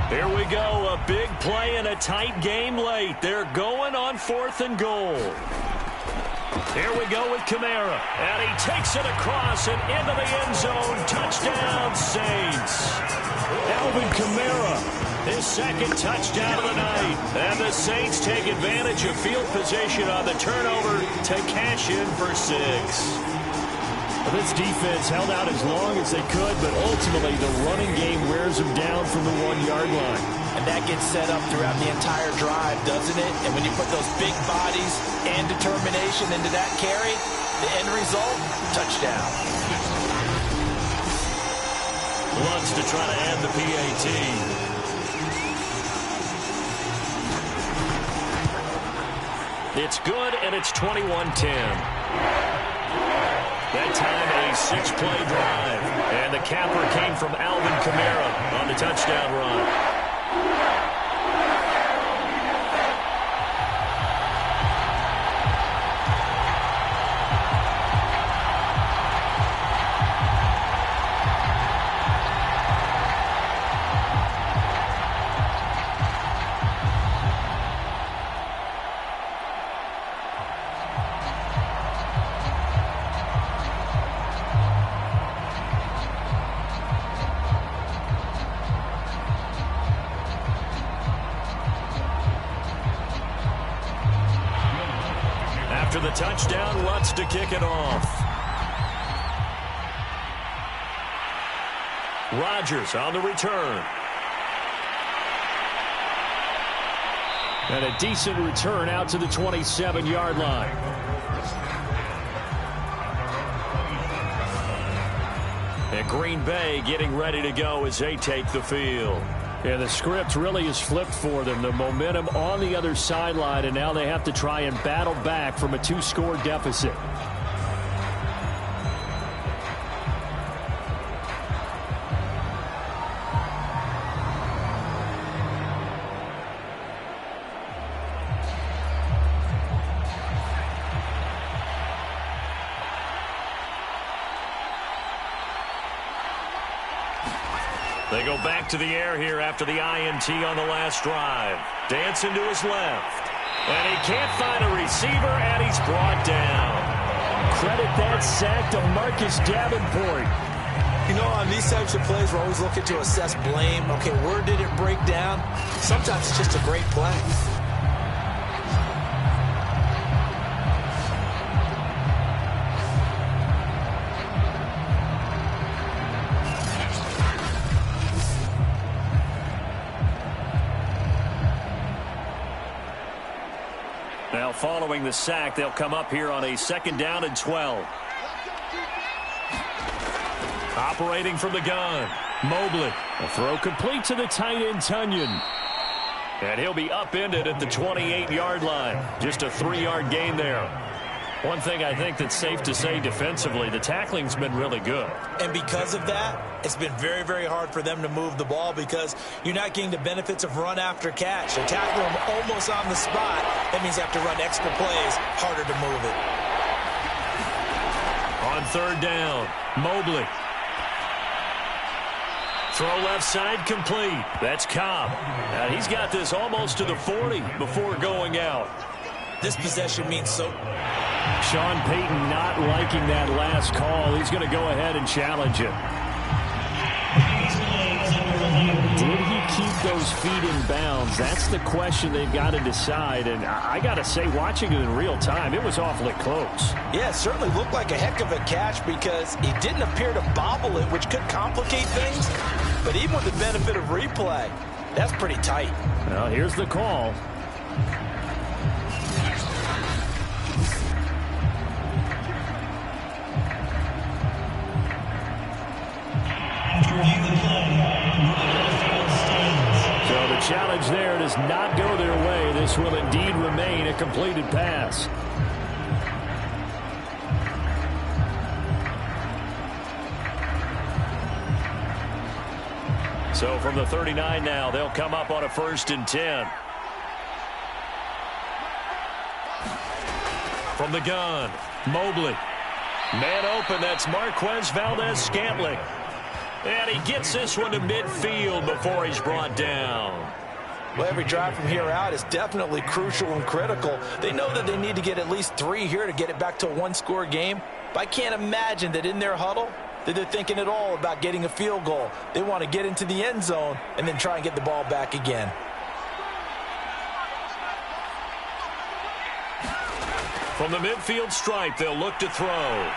B: Here we go, a big play in a tight game late. They're going on 4th and goal. Here we go with Kamara, and he takes it across and into the end zone. Touchdown, Saints. Alvin Kamara, his second touchdown of the night. And the Saints take advantage of field position on the turnover to cash in for 6.
E: Well, this defense held out as long as they could, but ultimately the running game wears them down from the 1-yard line.
C: And that gets set up throughout the entire drive, doesn't it? And when you put those big bodies and determination into that carry, the end result, touchdown.
B: Lutz to try to add the PAT. It's good, and it's 21-10. That time a 6-play drive. And the capper came from Alvin Kamara on the touchdown run. After the touchdown, Lutz to kick it off. Rodgers on the return.
E: And a decent return out to the 27-yard line.
B: And Green Bay getting ready to go as they take the field.
E: Yeah, the script really is flipped for them. The momentum on the other sideline, and now they have to try and battle back from a 2-score deficit.
B: They go back to the air here after the INT on the last drive. Dancing to his left. And he can't find a receiver, and he's brought down.
E: Credit that sack to Marcus Davenport.
C: You know, on these types of plays, we're always looking to assess blame. Okay, where did it break down? Sometimes it's just a great play.
B: Now, following the sack, they'll come up here on a 2nd down and 12. Operating from the gun, Mobley.
E: A throw complete to the tight end, Tunyon.
B: And he'll be upended at the 28-yard line. Just a 3-yard gain there. One thing I think that's safe to say defensively, the tackling's been really good.
C: And because of that, it's been very, very hard for them to move the ball because you're not getting the benefits of run after catch. They're tackling them almost on the spot. That means they have to run extra plays, harder to move it.
B: On 3rd down, Mobley. Throw left side complete. That's Cobb. And he's got this almost to the 40 before going out.
C: This possession means so.
E: Sean Payton not liking that last call. He's going to go ahead and challenge it. Did he keep those feet in bounds? That's the question they've got to decide. And I got to say, watching it in real time, it was awfully close.
C: Yeah, it certainly looked like a heck of a catch because he didn't appear to bobble it, which could complicate things. But even with the benefit of replay, that's pretty tight.
E: Well, here's the call. So the challenge there does not go their way. This will indeed remain a completed pass. So from the 39 now, they'll come up on a 1st and 10. From the gun, Mobley. Man open, that's Marquez Valdez-Scantling. And he gets this one to midfield before he's brought down.
C: Well, every drive from here out is definitely crucial and critical. They know that they need to get at least 3 here to get it back to a one-score game. But I can't imagine that in their huddle that they're thinking at all about getting a field goal. They want to get into the end zone and then try and get the ball back again.
E: From the midfield stripe, they'll look to throw.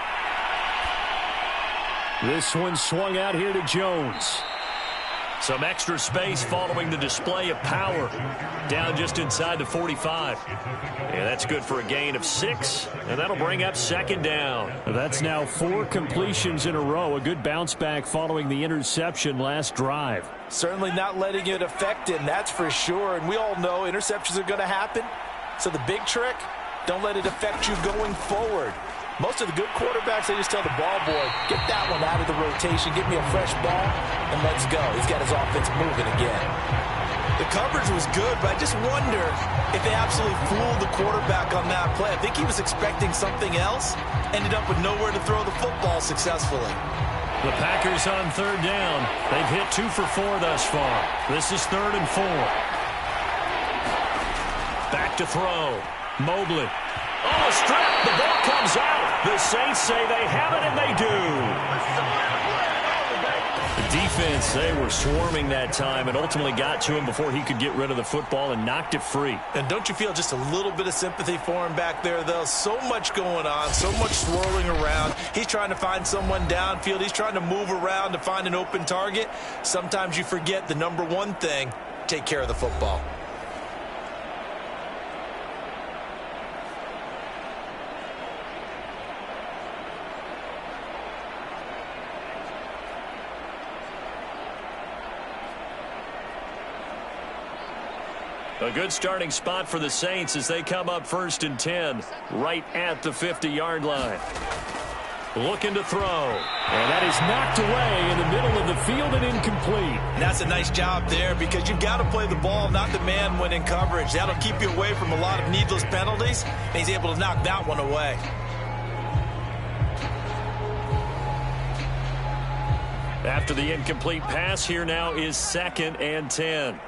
E: This one swung out here to Jones. Some extra space following the display of power. Down just inside the 45. Yeah, that's good for a gain of 6, and that'll bring up 2nd down. That's now 4 completions in a row. A good bounce back following the interception last drive.
C: Certainly not letting it affect him, that's for sure. And we all know interceptions are going to happen. So the big trick, don't let it affect you going forward. Most of the good quarterbacks, they just tell the ball boy, get that one out of the rotation, give me a fresh ball, and let's go. He's got his offense moving again. The coverage was good, but I just wonder if they absolutely fooled the quarterback on that play. I think he was expecting something else, ended up with nowhere to throw the football successfully.
E: The Packers on 3rd down. They've hit 2 for 4 thus far. This is 3rd and 4. Back to throw. Mobley. Oh, a strip. The ball comes out. The Saints say they have it, and they do. The defense, they were swarming that time and ultimately got to him before he could get rid of the football and knocked it free.
C: And don't you feel just a little bit of sympathy for him back there, though? So much going on, so much swirling around. He's trying to find someone downfield. He's trying to move around to find an open target. Sometimes you forget the number one thing, take care of the football.
E: A good starting spot for the Saints as they come up 1st and 10, right at the 50-yard line. Looking to throw. And that is knocked away in the middle of the field and incomplete.
C: And that's a nice job there because you've got to play the ball, not the man when in coverage. That'll keep you away from a lot of needless penalties, and he's able to knock that one away.
E: After the incomplete pass, here now is 2nd and 10.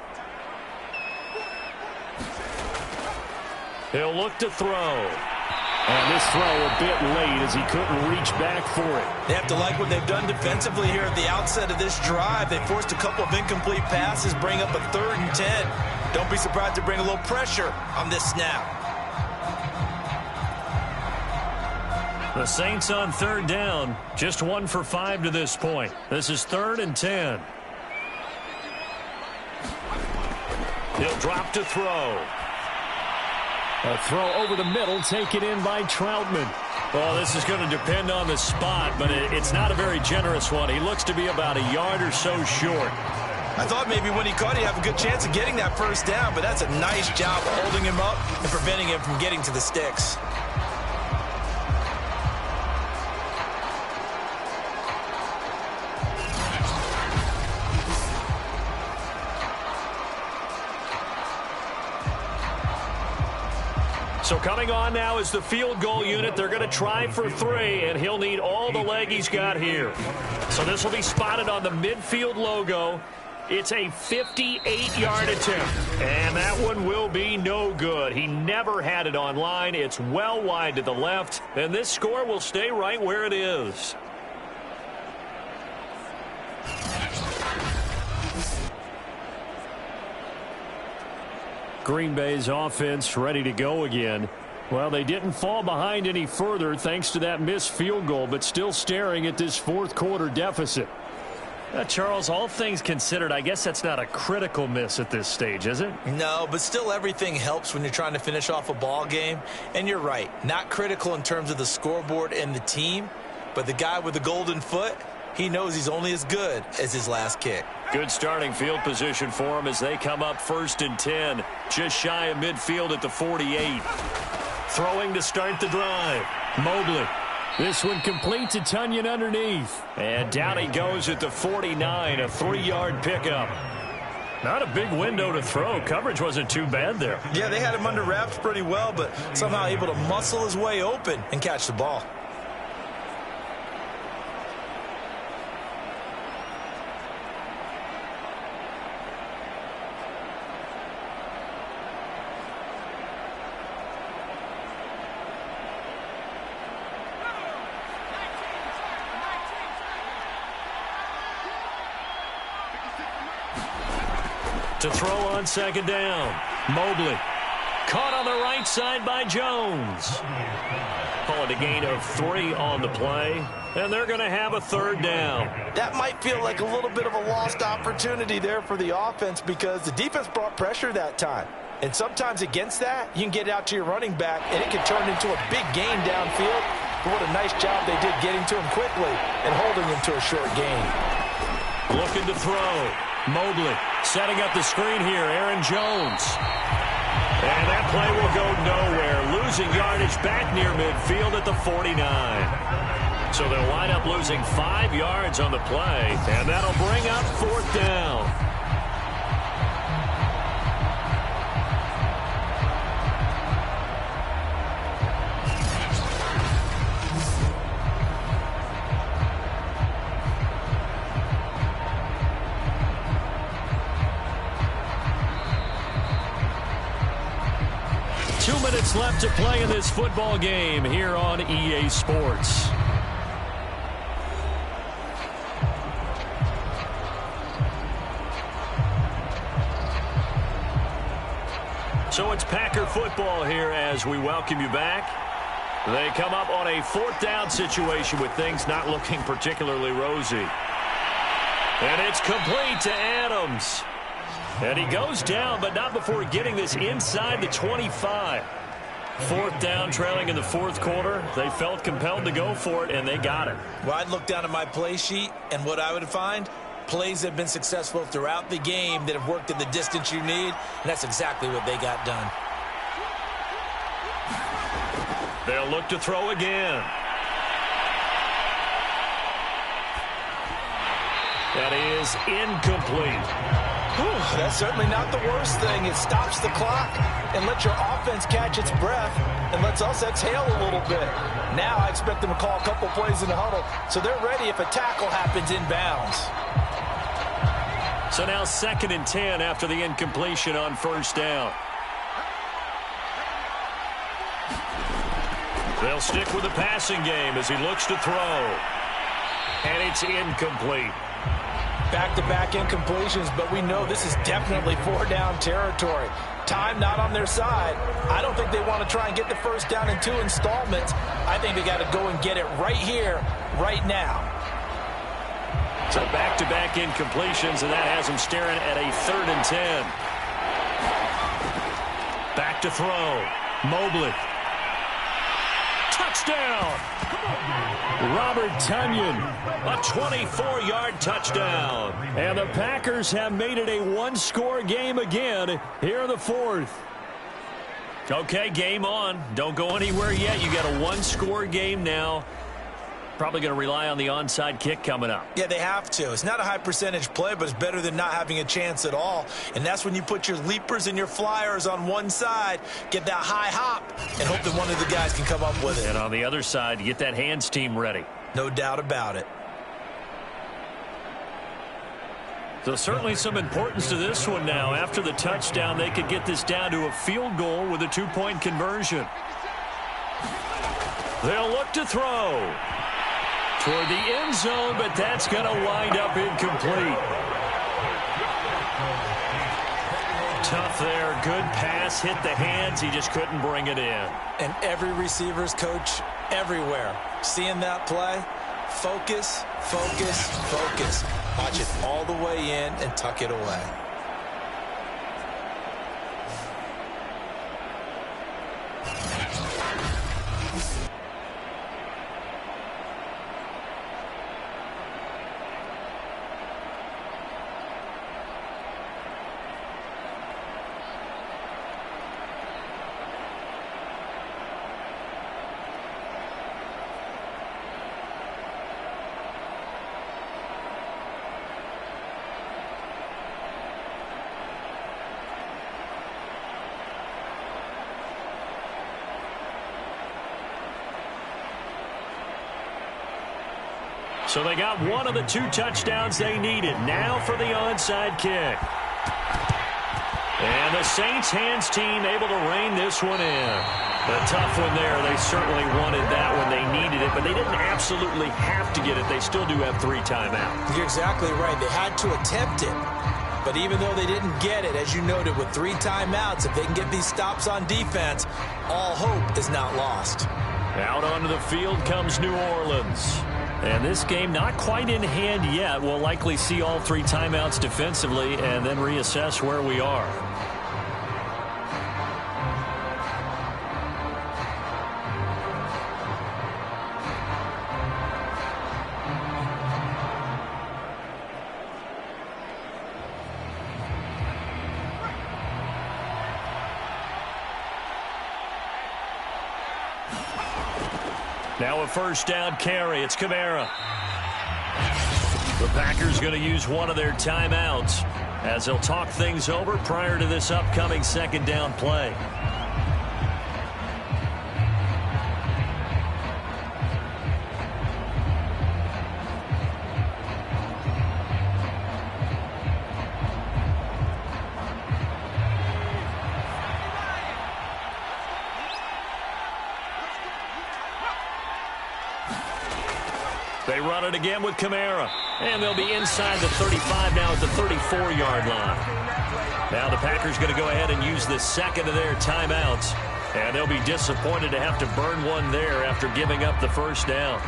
E: He'll look to throw. And this throw a bit late as he couldn't reach back for it.
C: They have to like what they've done defensively here at the outset of this drive. They forced a couple of incomplete passes, bring up a 3rd and 10. Don't be surprised to bring a little pressure on this snap.
E: The Saints on 3rd down, just 1 for 5 to this point. This is 3rd and 10. He'll drop to throw. A throw over the middle taken in by Troutman. Well, this is going to depend on the spot, but it's not a very generous one. He looks to be about a yard or so short.
C: I thought maybe when he caught it, he'd have a good chance of getting that 1st down, but that's a nice job holding him up and preventing him from getting to the sticks.
E: So coming on now is the field goal unit. They're going to try for 3, and he'll need all the leg he's got here. So this will be spotted on the midfield logo. It's a 58-yard attempt, and that one will be no good. He never had it on line. It's well wide to the left, and this score will stay right where it is.
B: Green Bay's offense ready to go again. Well, they didn't fall behind any further thanks to that missed field goal, but still staring at this fourth quarter deficit.
E: Charles, all things considered, I guess that's not a critical miss at this stage, is it?
C: No, but still everything helps when you're trying to finish off a ball game. And you're right, not critical in terms of the scoreboard and the team, but the guy with the golden foot, he knows he's only as good as his last kick.
B: Good starting field position for him as they come up 1st and 10, just shy of midfield at the 48. Throwing to start the drive. Mobley. This one complete to Tunyon underneath. And down he goes at the 49, a 3-yard pickup. Not a big window to throw. Coverage wasn't too bad there.
C: Yeah, they had him under wraps pretty well, but somehow able to muscle his way open and catch the ball.
B: To throw on 2nd down. Mobley. Caught on the right side by Jones. Call it a gain of 3 on the play. And they're going to have a 3rd down.
C: That might feel like a little bit of a lost opportunity there for the offense because the defense brought pressure that time. And sometimes against that, you can get out to your running back, and it can turn into a big gain downfield. But what a nice job they did getting to him quickly and holding him to a short gain.
B: Looking to throw. Mobley setting up the screen here. Aaron Jones. And that play will go nowhere. Losing yardage back near midfield at the 49. So they'll wind up losing 5 yards on the play. And that'll bring up 4th down. Left to play in this football game here on EA Sports. So it's Packer football here as we welcome you back. They come up on a 4th down situation with things not looking particularly rosy. And it's complete to Adams. And he goes down, but not before getting this inside the 25. 4th down, trailing in the 4th quarter. They felt compelled to go for it, and they got it.
C: Well, I'd look down at my play sheet, and what I would find, plays that have been successful throughout the game that have worked in the distance you need, and that's exactly what they got done.
B: They'll look to throw again. That is incomplete.
C: Whew, that's certainly not the worst thing. It stops the clock and lets your offense catch its breath and lets us exhale a little bit. Now I expect them to call a couple plays in the huddle so they're ready if a tackle happens inbounds.
B: So now 2nd and 10 after the incompletion on 1st down. They'll stick with the passing game as he looks to throw. And it's incomplete.
C: Back-to-back incompletions, but we know this is definitely 4-down territory. Time not on their side. I don't think they want to try and get the 1st down in 2 installments. I think they got to go and get it right here, right now.
B: So back-to-back incompletions, and that has them staring at a 3rd and 10. Back to throw. Mobley. Touchdown! Robert Tunyon, a 24-yard touchdown. And the Packers have made it a 1-score game again here in the 4th. Okay, game on. Don't go anywhere yet. You got a 1-score game now. Probably going to rely on the onside kick coming up.
C: Yeah, they have to. It's not a high percentage play, but it's better than not having a chance at all. And that's when you put your leapers and your flyers on one side, get that high hop, and hope that one of the guys can come up with it.
B: And on the other side, you get that hands team ready.
C: No doubt about it.
B: So certainly some importance to this one now. After the touchdown, they could get this down to a field goal with a 2-point conversion. They'll look to throw toward the end zone, but that's going to wind up incomplete.
E: Tough there. Good pass. Hit the hands. He just couldn't bring it in.
C: And every receiver's coach everywhere. Seeing that play, focus, focus, focus. Watch it all the way in and tuck it away.
B: So they got one of the 2 touchdowns they needed. Now for the onside kick. And the Saints hands team able to rein this one in. A tough one there. They certainly wanted that when they needed it, but they didn't absolutely have to get it. They still do have 3 timeouts.
C: You're exactly right. They had to attempt it. But even though they didn't get it, as you noted, with 3 timeouts, if they can get these stops on defense, all hope is not lost.
B: Out onto the field comes New Orleans. And this game not quite in hand yet. We'll likely see all 3 timeouts defensively and then reassess where we are. Now a first down carry. It's Kamara. The Packers going to use one of their timeouts as they'll talk things over prior to this upcoming second down play. They run it again with Kamara. And they'll be inside the 35 now at the 34-yard line. Now the Packers going to go ahead and use the second of their timeouts. And they'll be disappointed to have to burn one there after giving up the first down.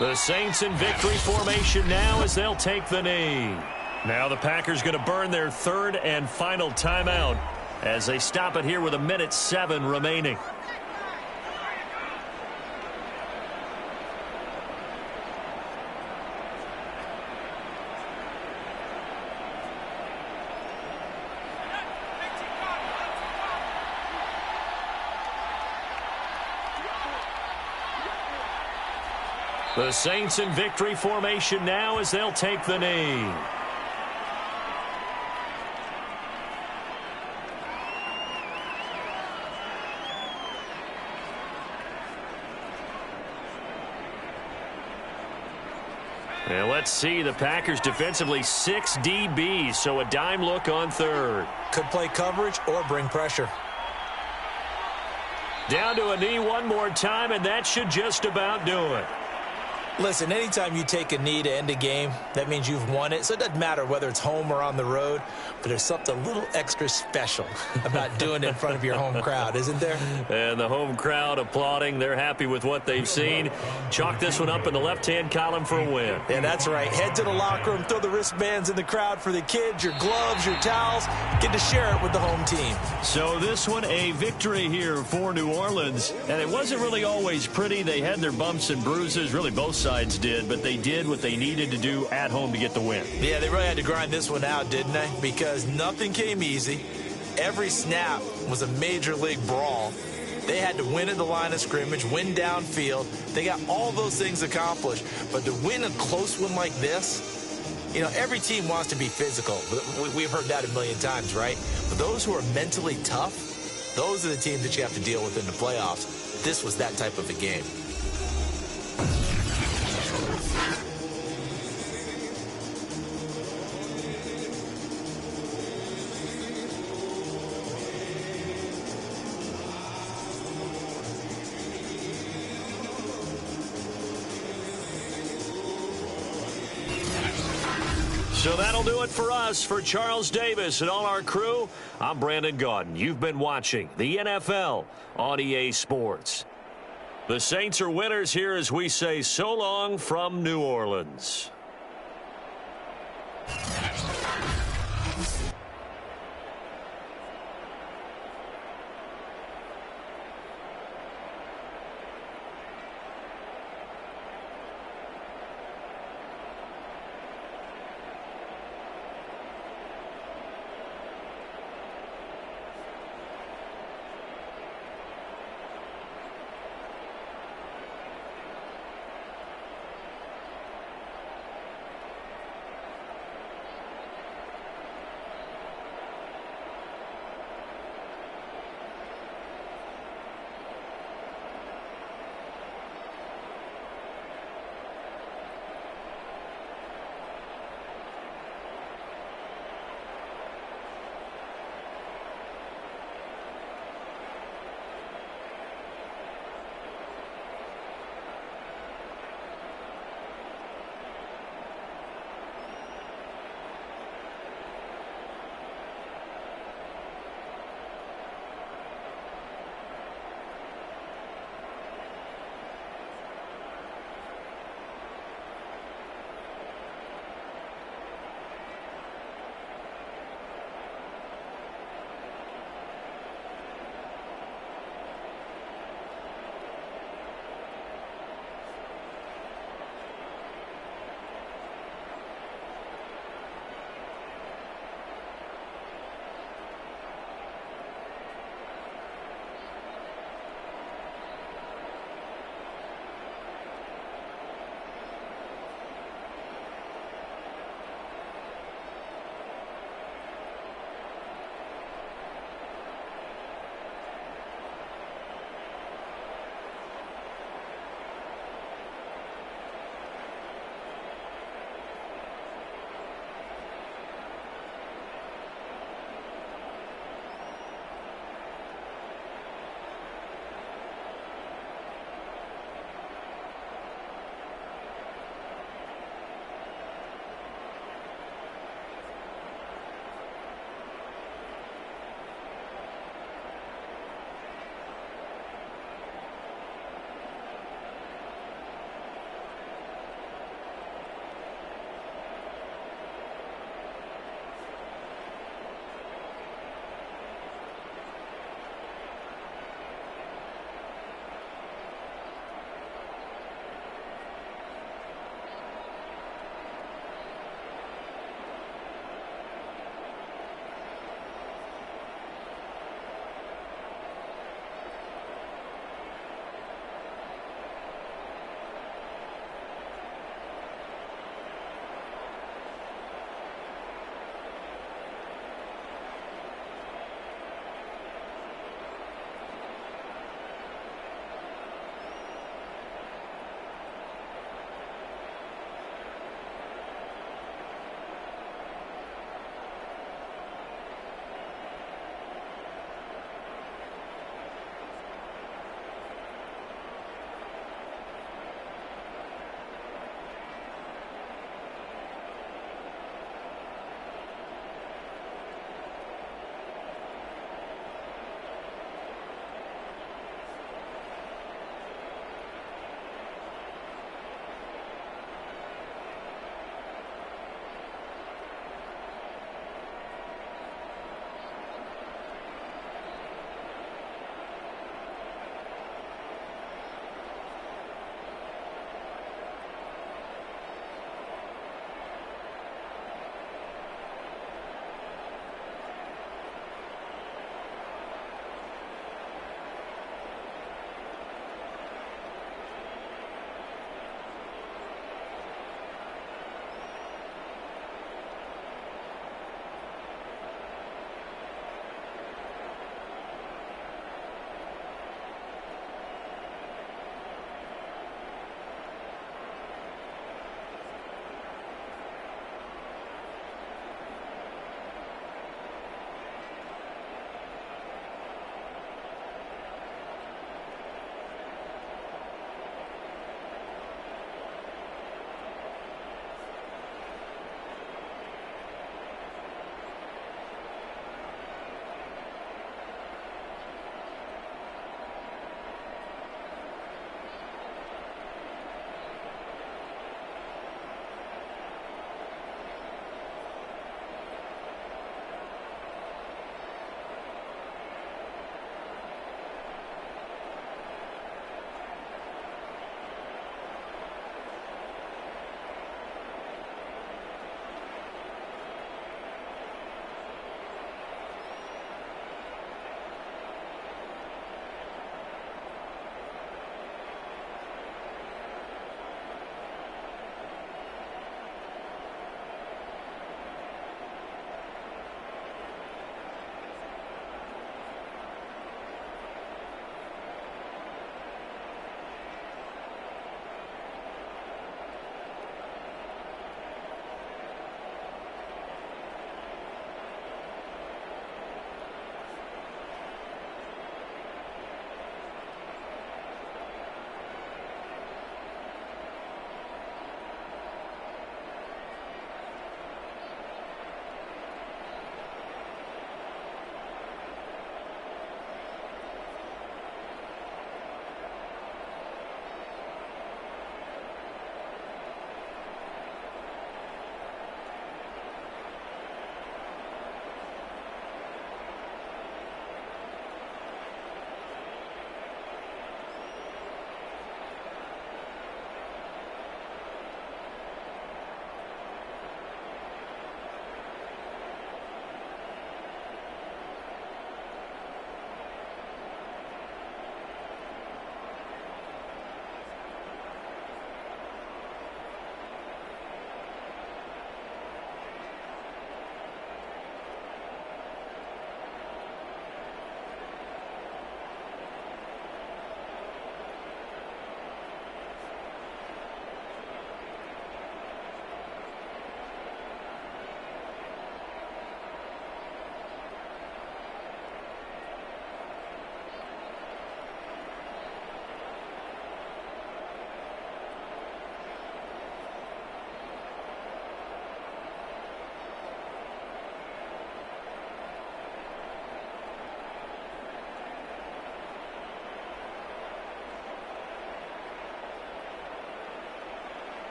B: The Saints in victory formation now as they'll take the knee. Now the Packers going to burn their 3rd and final timeout as they stop it here with 1:07 remaining. The Saints in victory formation now as they'll take the knee. And let's see, the Packers defensively 6 DBs, so a dime look on 3rd.
C: Could play coverage or bring pressure.
B: Down to a knee one more time, and that should just about do it.
C: Listen, anytime you take a knee to end a game, that means you've won it. So it doesn't matter whether it's home or on the road, but there's something a little extra special about doing it in front of your home crowd, isn't there?
B: And the home crowd applauding. They're happy with what they've seen. Chalk this one up in the left-hand column for a win.
C: Yeah, that's right. Head to the locker room, throw the wristbands in the crowd for the kids, your gloves, your towels. Get to share it with the home team.
B: So this one, a victory here for New Orleans. And it wasn't really always pretty. They had their bumps and bruises, really both sides did, but they did what they needed to do at home to get the win.
C: Yeah, they really had to grind this one out, didn't they? Because nothing came easy. Every snap was a major league brawl. They had to win at the line of scrimmage, win downfield. They got all those things accomplished. But to win a close one like this, you know, every team wants to be physical. We've heard that a million times, right? But those who are mentally tough, those are the teams that you have to deal with in the playoffs. This was that type of a game.
B: So that'll do it for us. For Charles Davis and all our crew, I'm Brandon Gaudin. You've been watching the NFL on EA Sports. The Saints are winners here as we say so long from New Orleans.